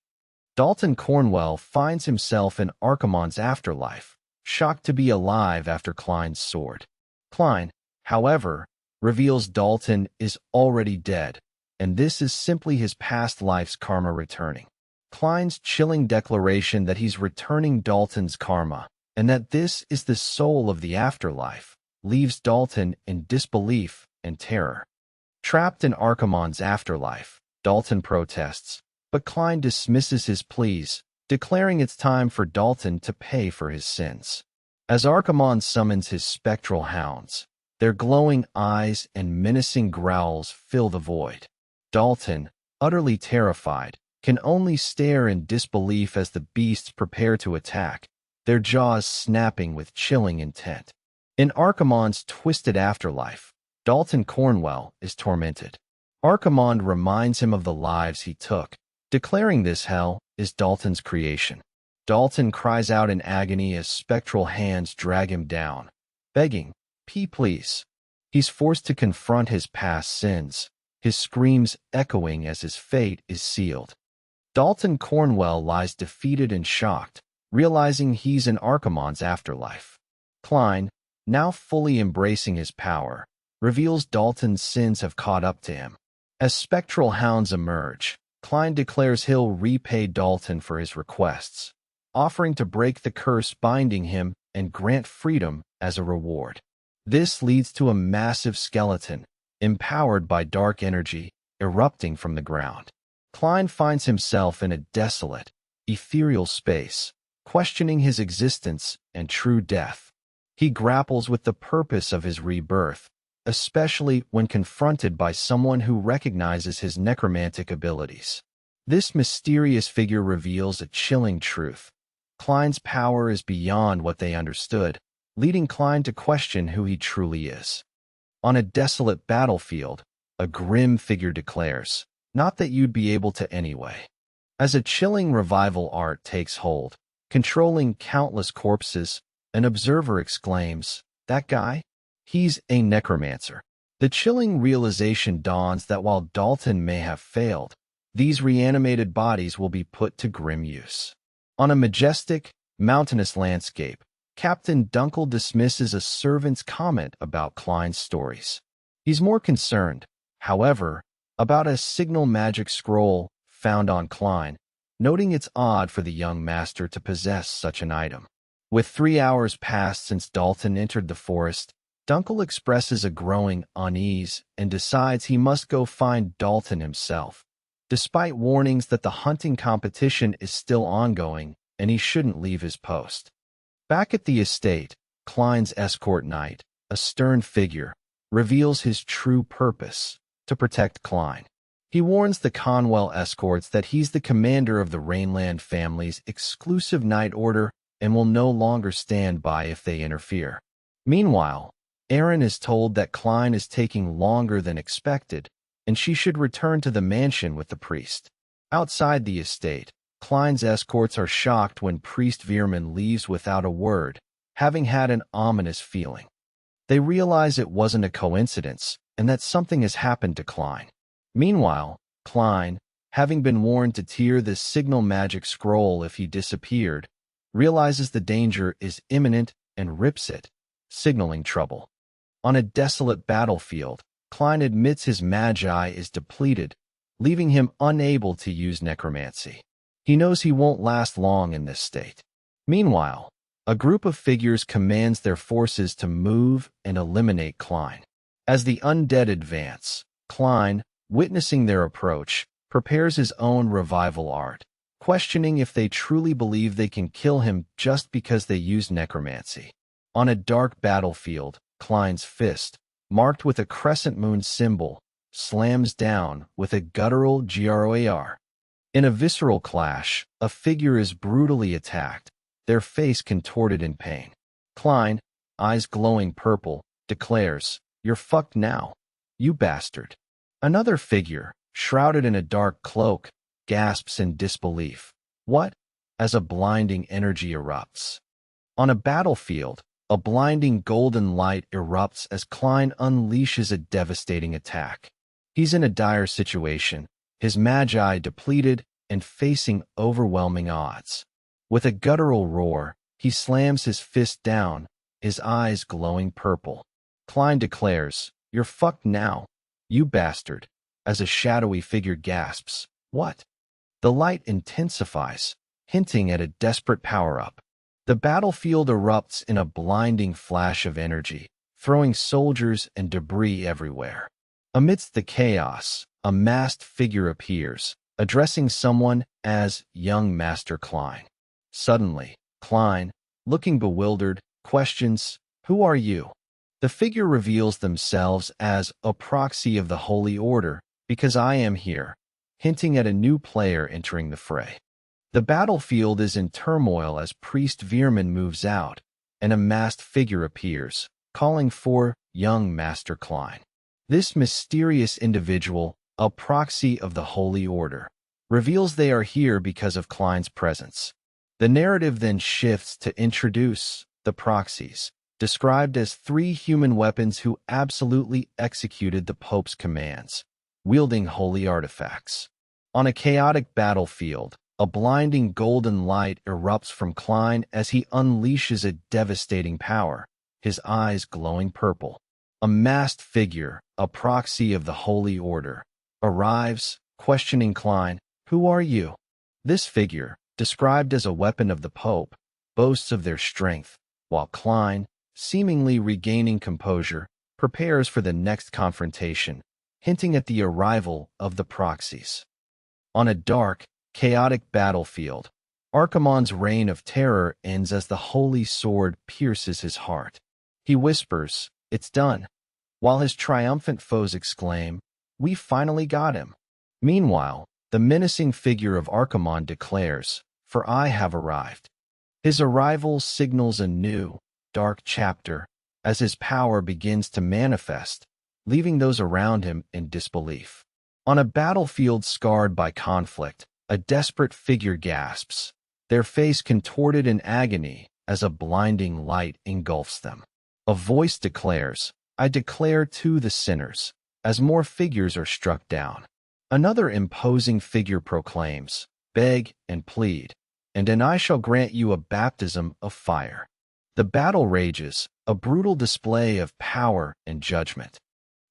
Dalton Cornwell finds himself in Archimond's afterlife, shocked to be alive after Klein's sword. Klein, however, reveals Dalton is already dead, and this is simply his past life's karma returning. Klein's chilling declaration that he's returning Dalton's karma, and that this is the soul of the afterlife, leaves Dalton in disbelief and terror. Trapped in Archimond's afterlife, Dalton protests, but Klein dismisses his pleas, declaring it's time for Dalton to pay for his sins. As Archimond summons his spectral hounds, their glowing eyes and menacing growls fill the void. Dalton, utterly terrified, can only stare in disbelief as the beasts prepare to attack, their jaws snapping with chilling intent. In Archimond's twisted afterlife, Dalton Cornwell is tormented. Archimond reminds him of the lives he took, declaring this hell is Dalton's creation. Dalton cries out in agony as spectral hands drag him down, begging, Please." He's forced to confront his past sins, his screams echoing as his fate is sealed. Dalton Cornwell lies defeated and shocked, realizing he's in Archimond's afterlife. Klein, now fully embracing his power, reveals Dalton's sins have caught up to him. As spectral hounds emerge, Klein declares he'll repay Dalton for his requests, offering to break the curse binding him and grant freedom as a reward. This leads to a massive skeleton, empowered by dark energy, erupting from the ground. Klein finds himself in a desolate, ethereal space, questioning his existence and true death. He grapples with the purpose of his rebirth, especially when confronted by someone who recognizes his necromantic abilities. This mysterious figure reveals a chilling truth. Klein's power is beyond what they understood, leading Klein to question who he truly is. On a desolate battlefield, a grim figure declares, "Not that you'd be able to anyway." As a chilling revival art takes hold, controlling countless corpses, an observer exclaims, "That guy? He's a necromancer." The chilling realization dawns that while Dalton may have failed, these reanimated bodies will be put to grim use. On a majestic, mountainous landscape, Captain Dunkel dismisses a servant's comment about Klein's stories. He's more concerned, however, about a signal magic scroll found on Klein, noting it's odd for the young master to possess such an item. With 3 hours passed since Dalton entered the forest, Dunkel expresses a growing unease and decides he must go find Dalton himself, despite warnings that the hunting competition is still ongoing and he shouldn't leave his post. Back at the estate, Klein's escort knight, a stern figure, reveals his true purpose: to protect Klein. He warns the Cornwell escorts that he's the commander of the Reinland family's exclusive night order and will no longer stand by if they interfere. Meanwhile, Erin is told that Klein is taking longer than expected, and she should return to the mansion with the priest. Outside the estate, Klein's escorts are shocked when Priest Veerman leaves without a word, having had an ominous feeling. They realize it wasn't a coincidence and that something has happened to Klein. Meanwhile, Klein, having been warned to tear the signal magic scroll if he disappeared, realizes the danger is imminent and rips it, signaling trouble. On a desolate battlefield, Klein admits his magi is depleted, leaving him unable to use necromancy. He knows he won't last long in this state. Meanwhile, a group of figures commands their forces to move and eliminate Klein. As the undead advance, Klein, witnessing their approach, prepares his own revival art, questioning if they truly believe they can kill him just because they use necromancy. On a dark battlefield, Klein's fist, marked with a crescent moon symbol, slams down with a guttural GROAR. In a visceral clash, a figure is brutally attacked, their face contorted in pain. Klein, eyes glowing purple, declares, "You're fucked now, you bastard." Another figure, shrouded in a dark cloak, gasps in disbelief. "What?" as a blinding energy erupts. On a battlefield, a blinding golden light erupts as Klein unleashes a devastating attack. He's in a dire situation, his magi depleted and facing overwhelming odds. With a guttural roar, he slams his fist down, his eyes glowing purple. Klein declares, "You're fucked now, you bastard," as a shadowy figure gasps, "What?" The light intensifies, hinting at a desperate power-up. The battlefield erupts in a blinding flash of energy, throwing soldiers and debris everywhere. Amidst the chaos, a masked figure appears, addressing someone as young Master Klein. Suddenly, Klein, looking bewildered, questions, "Who are you?" The figure reveals themselves as a proxy of the Holy Order, "Because I am here," hinting at a new player entering the fray. The battlefield is in turmoil as Priest Veerman moves out, and a masked figure appears, calling for young Master Klein. This mysterious individual, a proxy of the Holy Order, reveals they are here because of Klein's presence. The narrative then shifts to introduce the proxies, described as three human weapons who absolutely executed the Pope's commands, wielding holy artifacts. On a chaotic battlefield, a blinding golden light erupts from Klein as he unleashes a devastating power, his eyes glowing purple. A masked figure, a proxy of the Holy Order, arrives, questioning Klein, "Who are you?" This figure, described as a weapon of the Pope, boasts of their strength, while Klein, seemingly regaining composure, prepares for the next confrontation, hinting at the arrival of the proxies. On a dark, chaotic battlefield, Archimond's reign of terror ends as the holy sword pierces his heart. He whispers, "It's done," while his triumphant foes exclaim, "We finally got him." Meanwhile, the menacing figure of Archimond declares, "For I have arrived." His arrival signals a new, dark chapter as his power begins to manifest, leaving those around him in disbelief. On a battlefield scarred by conflict, a desperate figure gasps, their face contorted in agony as a blinding light engulfs them. A voice declares, "I declare to the sinners," as more figures are struck down. Another imposing figure proclaims, "Beg and plead, and I shall grant you a baptism of fire." The battle rages, a brutal display of power and judgment.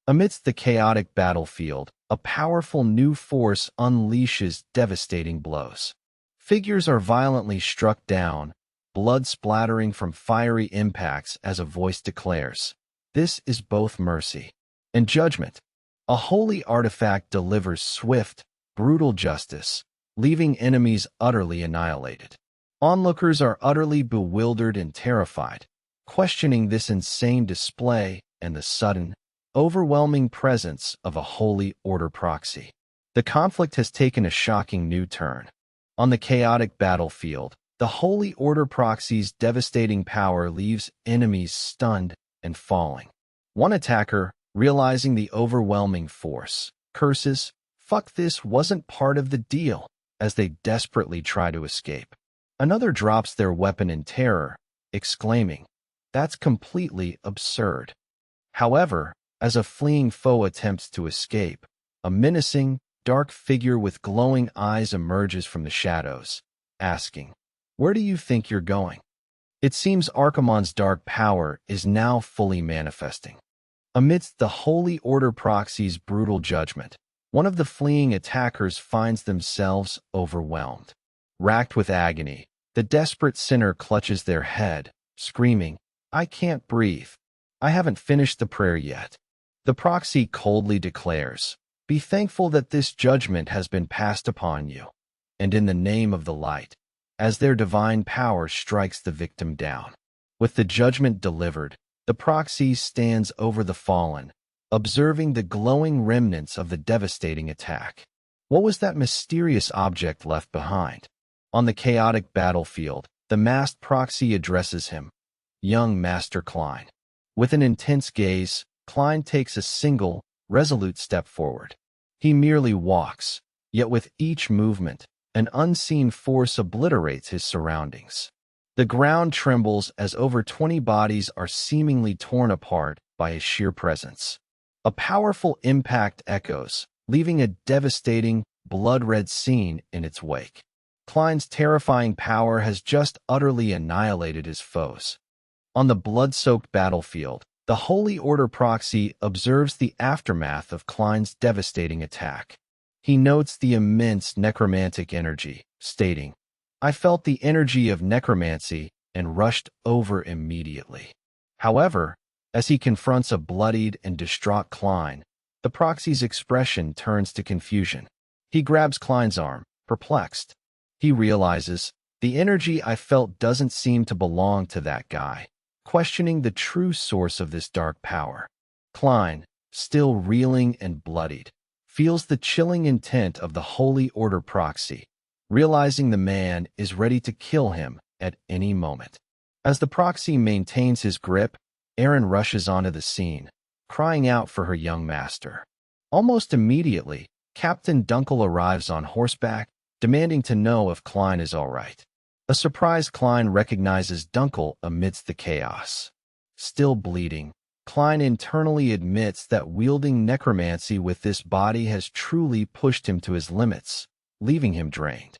Amidst the chaotic battlefield, a powerful new force unleashes devastating blows. Figures are violently struck down, blood splattering from fiery impacts as a voice declares, "This is both mercy and judgment." A holy artifact delivers swift, brutal justice, leaving enemies utterly annihilated. Onlookers are utterly bewildered and terrified, questioning this insane display and the sudden, overwhelming presence of a holy order proxy. The conflict has taken a shocking new turn. On the chaotic battlefield, the Holy Order proxy's devastating power leaves enemies stunned and falling. One attacker, realizing the overwhelming force, curses, "Fuck, this wasn't part of the deal," as they desperately try to escape. Another drops their weapon in terror, exclaiming, "That's completely absurd." However, as a fleeing foe attempts to escape, a menacing, dark figure with glowing eyes emerges from the shadows, asking, "Where do you think you're going?" It seems Archimond's dark power is now fully manifesting. Amidst the Holy Order proxy's brutal judgment, one of the fleeing attackers finds themselves overwhelmed. Racked with agony, the desperate sinner clutches their head, screaming, "I can't breathe. I haven't finished the prayer yet." The proxy coldly declares, "Be thankful that this judgment has been passed upon you, and in the name of the light," as their divine power strikes the victim down. With the judgment delivered, the proxy stands over the fallen, observing the glowing remnants of the devastating attack. What was that mysterious object left behind? On the chaotic battlefield, the masked proxy addresses him, "Young Master Klein." With an intense gaze, Klein takes a single, resolute step forward. He merely walks, yet with each movement, an unseen force obliterates his surroundings. The ground trembles as over 20 bodies are seemingly torn apart by his sheer presence. A powerful impact echoes, leaving a devastating, blood-red scene in its wake. Klein's terrifying power has just utterly annihilated his foes. On the blood-soaked battlefield, the Holy Order proxy observes the aftermath of Klein's devastating attack. He notes the immense necromantic energy, stating, "I felt the energy of necromancy and rushed over immediately." However, as he confronts a bloodied and distraught Klein, the proxy's expression turns to confusion. He grabs Klein's arm, perplexed. He realizes, "The energy I felt doesn't seem to belong to that guy," questioning the true source of this dark power. Klein, still reeling and bloodied, feels the chilling intent of the Holy Order proxy, realizing the man is ready to kill him at any moment. As the proxy maintains his grip, Erin rushes onto the scene, crying out for her young master. Almost immediately, Captain Dunkel arrives on horseback, demanding to know if Klein is all right. A surprised Klein recognizes Dunkel amidst the chaos. Still bleeding, Klein internally admits that wielding necromancy with this body has truly pushed him to his limits, leaving him drained.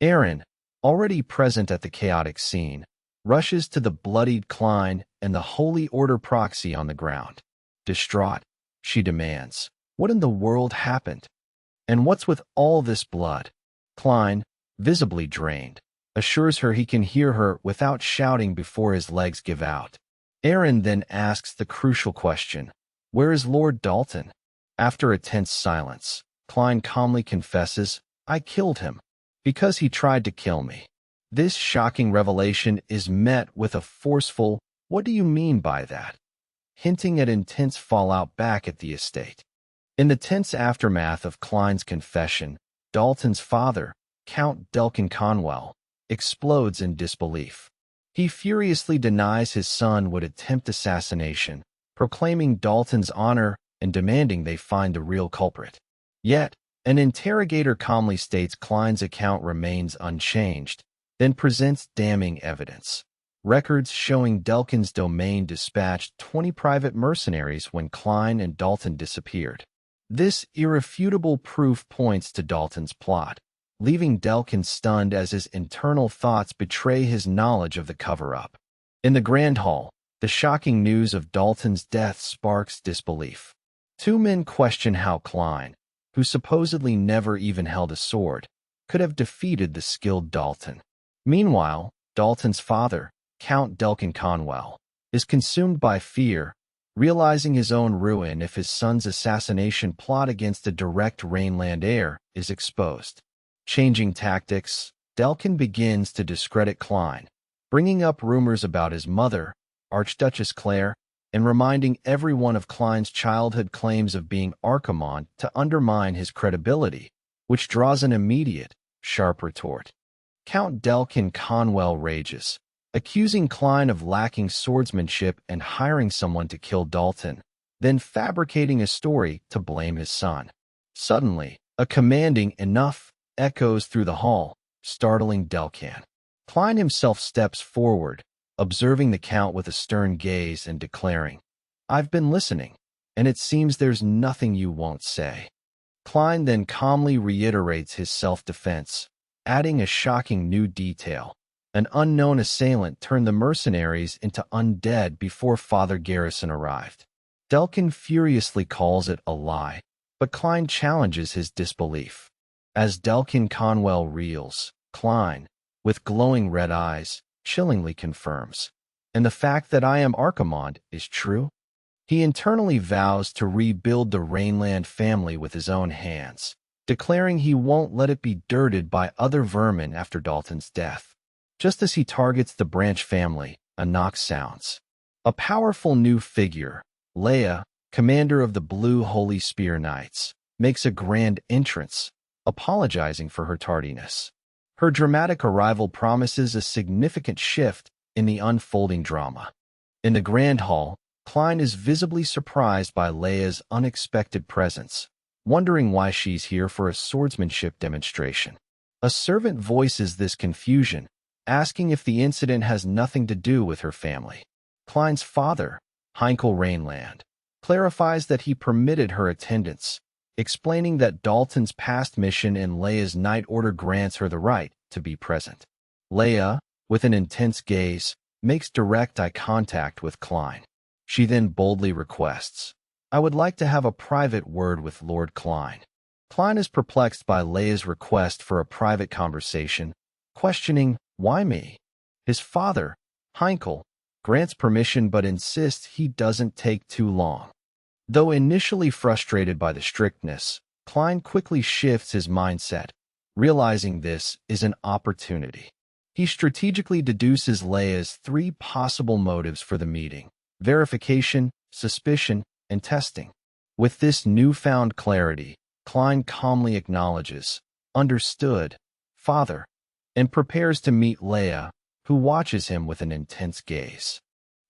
Erin, already present at the chaotic scene, rushes to the bloodied Klein and the Holy Order proxy on the ground. Distraught, she demands, "What in the world happened? And what's with all this blood?" Klein, visibly drained, assures her he can hear her without shouting before his legs give out. Erin then asks the crucial question, "Where is Lord Dalton?" After a tense silence, Klein calmly confesses, "I killed him, because he tried to kill me." This shocking revelation is met with a forceful, "What do you mean by that?" hinting at intense fallout back at the estate. In the tense aftermath of Klein's confession, Dalton's father, Count Delkin Conwell, explodes in disbelief. He furiously denies his son would attempt assassination, proclaiming Dalton's honor and demanding they find the real culprit. Yet, an interrogator calmly states Klein's account remains unchanged, then presents damning evidence. Records showing Delkin's domain dispatched 20 private mercenaries when Klein and Dalton disappeared. This irrefutable proof points to Dalton's plot, leaving Delkin stunned as his internal thoughts betray his knowledge of the cover-up. In the Grand Hall, the shocking news of Dalton's death sparks disbelief. Two men question how Klein, who supposedly never even held a sword, could have defeated the skilled Dalton. Meanwhile, Dalton's father, Count Delkin Conwell, is consumed by fear, realizing his own ruin if his son's assassination plot against a direct Reinland heir is exposed. Changing tactics, Delkin begins to discredit Klein, bringing up rumors about his mother, Archduchess Claire, and reminding everyone of Klein's childhood claims of being Archimond to undermine his credibility, which draws an immediate, sharp retort. Count Delkin Conwell rages, accusing Klein of lacking swordsmanship and hiring someone to kill Dalton, then fabricating a story to blame his son. Suddenly, a commanding "enough" echoes through the hall, startling Delkin. Klein himself steps forward, observing the Count with a stern gaze and declaring, "I've been listening, and it seems there's nothing you won't say." Klein then calmly reiterates his self-defense, adding a shocking new detail. An unknown assailant turned the mercenaries into undead before Father Garrison arrived. Delkin furiously calls it a lie, but Klein challenges his disbelief. As Delkin Conwell reels, Klein, with glowing red eyes, chillingly confirms, "And the fact that I am Archimond is true?" He internally vows to rebuild the Reinland family with his own hands, declaring he won't let it be dirted by other vermin after Dalton's death. Just as he targets the Branch family, a knock sounds. A powerful new figure, Leia, commander of the Blue Holy Spear Knights, makes a grand entrance, apologizing for her tardiness. Her dramatic arrival promises a significant shift in the unfolding drama. In the Grand Hall, Klein is visibly surprised by Leia's unexpected presence, wondering why she's here for a swordsmanship demonstration. A servant voices this confusion, asking if the incident has nothing to do with her family. Klein's father, Berkel Reinland, clarifies that he permitted her attendance, explaining that Dalton's past mission in Leia's Night Order grants her the right to be present. Leia, with an intense gaze, makes direct eye contact with Klein. She then boldly requests, "I would like to have a private word with Lord Klein." Klein is perplexed by Leia's request for a private conversation, questioning, "Why me?" His father, Heinkel, grants permission but insists he doesn't take too long. Though initially frustrated by the strictness, Klein quickly shifts his mindset, realizing this is an opportunity. He strategically deduces Leia's three possible motives for the meeting: verification, suspicion, and testing. With this newfound clarity, Klein calmly acknowledges, "Understood, father," and prepares to meet Leia, who watches him with an intense gaze.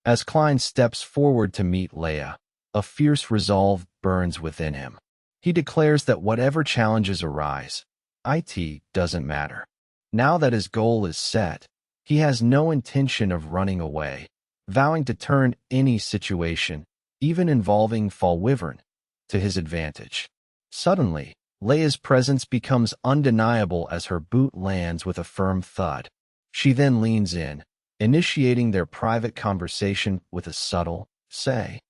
As Klein steps forward to meet Leia, a fierce resolve burns within him. He declares that whatever challenges arise, it doesn't matter. Now that his goal is set, he has no intention of running away, vowing to turn any situation, even involving Fall Wyvern, to his advantage. Suddenly, Leia's presence becomes undeniable as her boot lands with a firm thud. She then leans in, initiating their private conversation with a subtle say.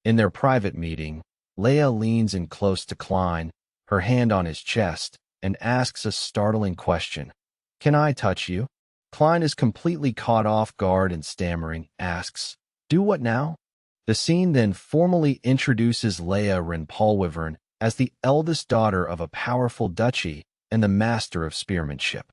In their private meeting, Leia leans in close to Klein, her hand on his chest, and asks a startling question. "Can I touch you?" Klein is completely caught off guard and stammering, asks, "Do what now?" The scene then formally introduces Leia Wyvern as the eldest daughter of a powerful duchy and the master of spearmanship.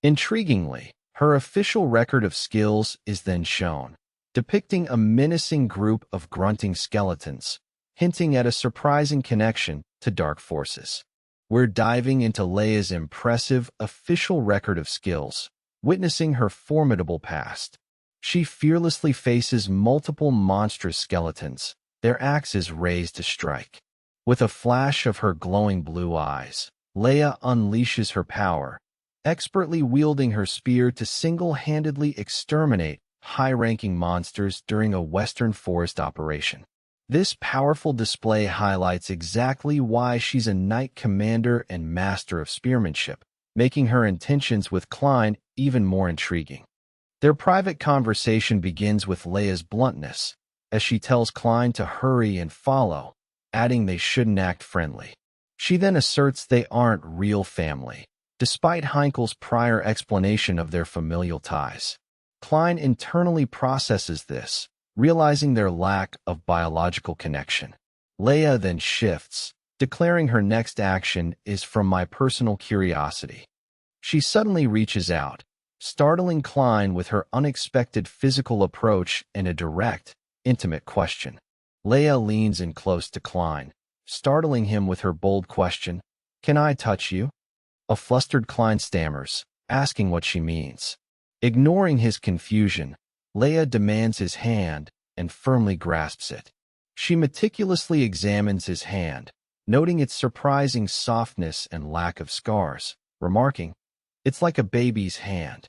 Intriguingly, her official record of skills is then shown, depicting a menacing group of grunting skeletons, hinting at a surprising connection to dark forces. We're diving into Leia's impressive official record of skills, witnessing her formidable past. She fearlessly faces multiple monstrous skeletons, their axes raised to strike. With a flash of her glowing blue eyes, Leia unleashes her power, expertly wielding her spear to single-handedly exterminate high-ranking monsters during a Western forest operation. This powerful display highlights exactly why she's a knight commander and master of spearmanship, making her intentions with Klein even more intriguing. Their private conversation begins with Leia's bluntness, as she tells Klein to hurry and follow, adding they shouldn't act friendly. She then asserts they aren't real family, despite Heinkel's prior explanation of their familial ties. Klein internally processes this, realizing their lack of biological connection. Leia then shifts, declaring her next action is from my personal curiosity. She suddenly reaches out, startling Klein with her unexpected physical approach and a direct, intimate question. Leia leans in close to Klein, startling him with her bold question, "Can I touch you?" A flustered Klein stammers, asking what she means. Ignoring his confusion, Leia demands his hand and firmly grasps it. She meticulously examines his hand, noting its surprising softness and lack of scars, remarking, "It's like a baby's hand."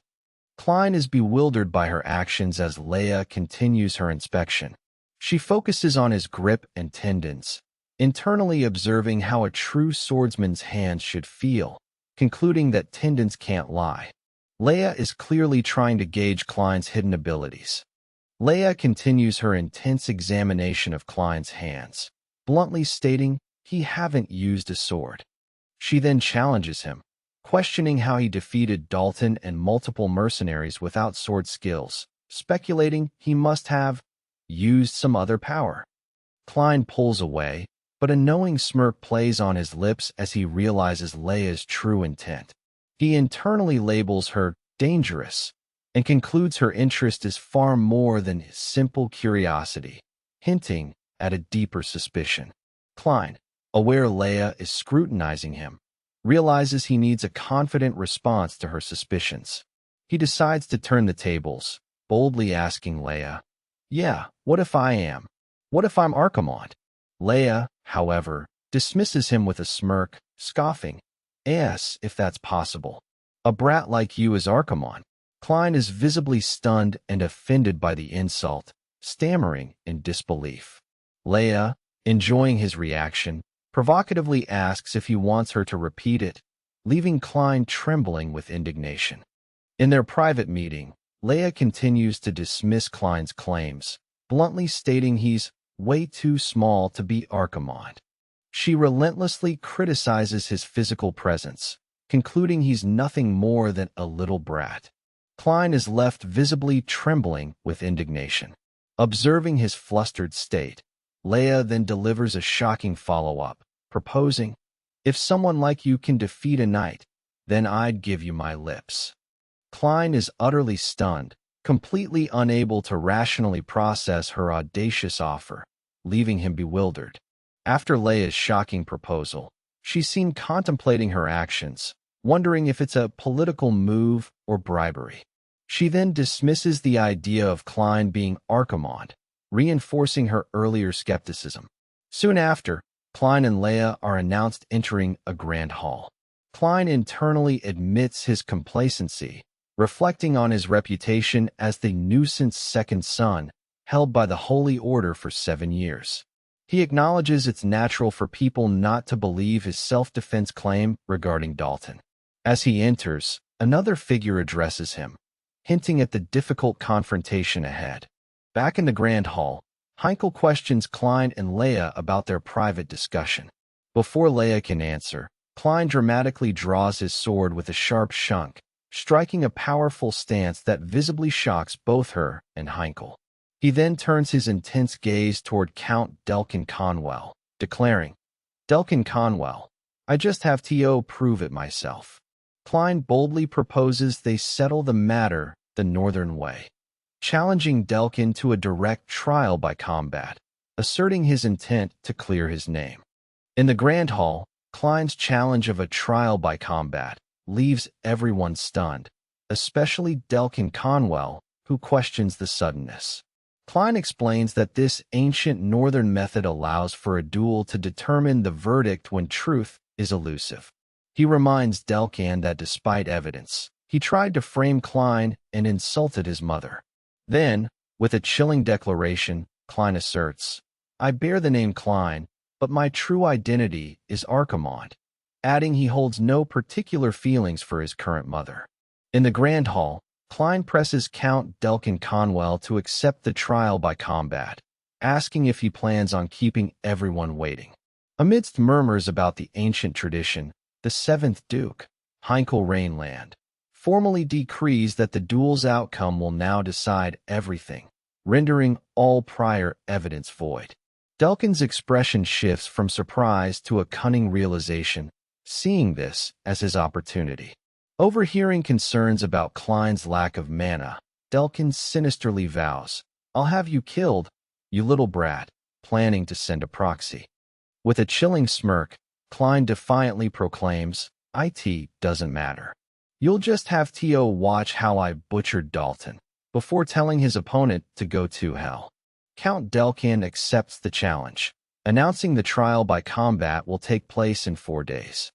Klein is bewildered by her actions as Leia continues her inspection. She focuses on his grip and tendons, internally observing how a true swordsman's hands should feel, concluding that tendons can't lie. Leia is clearly trying to gauge Klein's hidden abilities. Leia continues her intense examination of Klein's hands, bluntly stating he haven't used a sword. She then challenges him, questioning how he defeated Dalton and multiple mercenaries without sword skills, speculating he must have used some other power. Klein pulls away, but a knowing smirk plays on his lips as he realizes Leia's true intent. He internally labels her dangerous and concludes her interest is far more than his simple curiosity, hinting at a deeper suspicion. Klein, aware Leia is scrutinizing him, realizes he needs a confident response to her suspicions. He decides to turn the tables, boldly asking Leia, "Yeah, what if I am? What if I'm Archimond?" Leia, however, dismisses him with a smirk, scoffing, "Yes, if that's possible. A brat like you is Archimond." Klein is visibly stunned and offended by the insult, stammering in disbelief. Leia, enjoying his reaction, provocatively asks if he wants her to repeat it, leaving Klein trembling with indignation. In their private meeting, Leia continues to dismiss Klein's claims, bluntly stating he's way too small to be Archimond. She relentlessly criticizes his physical presence, concluding he's nothing more than a little brat. Klein is left visibly trembling with indignation. Observing his flustered state, Leia then delivers a shocking follow-up, proposing, "If someone like you can defeat a knight, then I'd give you my lips." Klein is utterly stunned, completely unable to rationally process her audacious offer, leaving him bewildered. After Leia's shocking proposal, she's seen contemplating her actions, wondering if it's a political move or bribery. She then dismisses the idea of Klein being Archimond, reinforcing her earlier skepticism. Soon after, Klein and Leia are announced entering a grand hall. Klein internally admits his complacency, reflecting on his reputation as the nuisance second son held by the Holy Order for 7 years. He acknowledges it's natural for people not to believe his self-defense claim regarding Dalton. As he enters, another figure addresses him, hinting at the difficult confrontation ahead. Back in the Grand Hall, Heinkel questions Klein and Leia about their private discussion. Before Leia can answer, Klein dramatically draws his sword with a sharp shunk, striking a powerful stance that visibly shocks both her and Heinkel. He then turns his intense gaze toward Count Delkin Conwell, declaring, "Delkin Conwell, I just have to prove it myself." Klein boldly proposes they settle the matter the northern way, challenging Delkin to a direct trial by combat, asserting his intent to clear his name. In the Grand Hall, Klein's challenge of a trial by combat leaves everyone stunned, especially Delkin Conwell, who questions the suddenness. Klein explains that this ancient northern method allows for a duel to determine the verdict when truth is elusive. He reminds Delkin that despite evidence, he tried to frame Klein and insulted his mother. Then, with a chilling declaration, Klein asserts, "I bear the name Klein, but my true identity is Archimond," adding he holds no particular feelings for his current mother. In the Grand Hall, Klein presses Count Delkin Conwell to accept the trial by combat, asking if he plans on keeping everyone waiting. Amidst murmurs about the ancient tradition, the 7th Duke, Berkel Reinland, formally decrees that the duel's outcome will now decide everything, rendering all prior evidence void. Delkin's expression shifts from surprise to a cunning realization, seeing this as his opportunity. Overhearing concerns about Klein's lack of mana, Delkin sinisterly vows, "I'll have you killed, you little brat," planning to send a proxy. With a chilling smirk, Klein defiantly proclaims, "It doesn't matter. You'll just have to watch how I butchered Dalton," before telling his opponent to go to hell. Count Delkin accepts the challenge, announcing the trial by combat will take place in 4 days.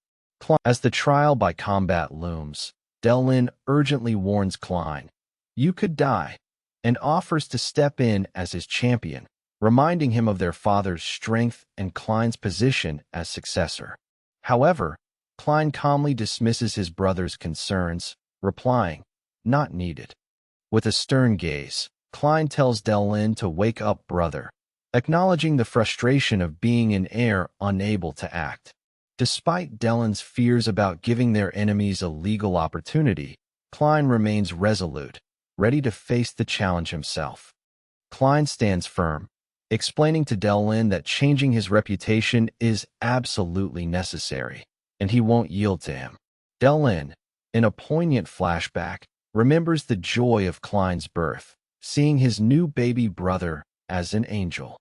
As the trial by combat looms, Delkin urgently warns Klein, "You could die," and offers to step in as his champion, reminding him of their father's strength and Klein's position as successor. However, Klein calmly dismisses his brother's concerns, replying, "Not needed." With a stern gaze, Klein tells Delkin to wake up, brother, acknowledging the frustration of being an heir unable to act. Despite Delkin's fears about giving their enemies a legal opportunity, Klein remains resolute, ready to face the challenge himself. Klein stands firm, explaining to Delin that changing his reputation is absolutely necessary, and he won't yield to him. Delin, in a poignant flashback, remembers the joy of Klein's birth, seeing his new baby brother as an angel.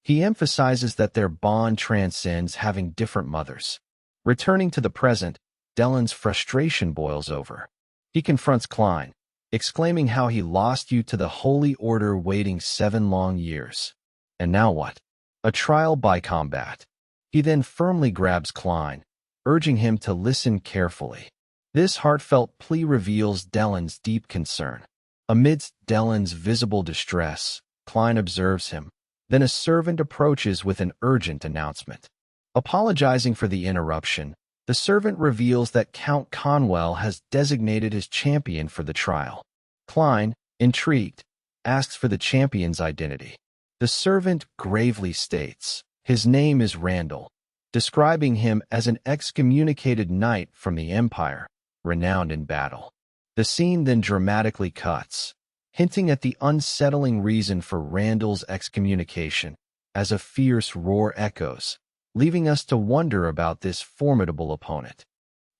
He emphasizes that their bond transcends having different mothers. Returning to the present, Delin's frustration boils over. He confronts Klein, exclaiming how he lost you to the Holy Order waiting 7 long years. And now what? A trial by combat. He then firmly grabs Klein, urging him to listen carefully. This heartfelt plea reveals Delin's deep concern. Amidst Delin's visible distress, Klein observes him. Then a servant approaches with an urgent announcement. Apologizing for the interruption, the servant reveals that Count Conwell has designated his champion for the trial. Klein, intrigued, asks for the champion's identity. The servant gravely states, his name is Randall, describing him as an excommunicated knight from the Empire, renowned in battle. The scene then dramatically cuts, hinting at the unsettling reason for Randall's excommunication, as a fierce roar echoes, leaving us to wonder about this formidable opponent.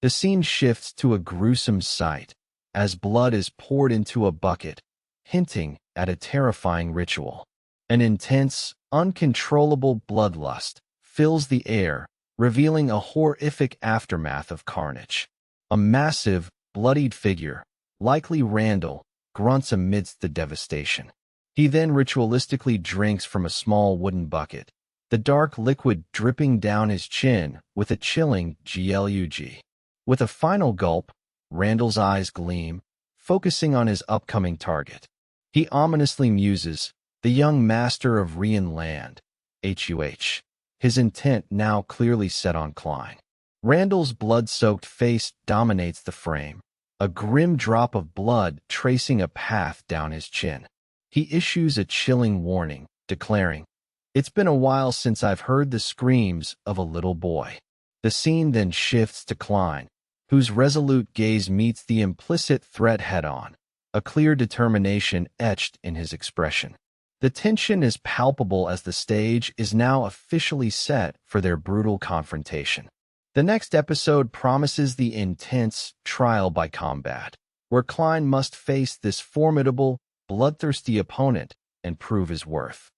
The scene shifts to a gruesome sight, as blood is poured into a bucket, hinting at a terrifying ritual. An intense, uncontrollable bloodlust fills the air, revealing a horrific aftermath of carnage. A massive, bloodied figure, likely Randall, grunts amidst the devastation. He then ritualistically drinks from a small wooden bucket, the dark liquid dripping down his chin with a chilling glug. With a final gulp, Randall's eyes gleam, focusing on his upcoming target. He ominously muses, the young master of Reinland, his intent now clearly set on Klein. Randall's blood-soaked face dominates the frame, a grim drop of blood tracing a path down his chin. He issues a chilling warning, declaring, "It's been a while since I've heard the screams of a little boy." The scene then shifts to Klein, whose resolute gaze meets the implicit threat head-on, a clear determination etched in his expression. The tension is palpable as the stage is now officially set for their brutal confrontation. The next episode promises the intense trial by combat, where Klein must face this formidable, bloodthirsty opponent and prove his worth.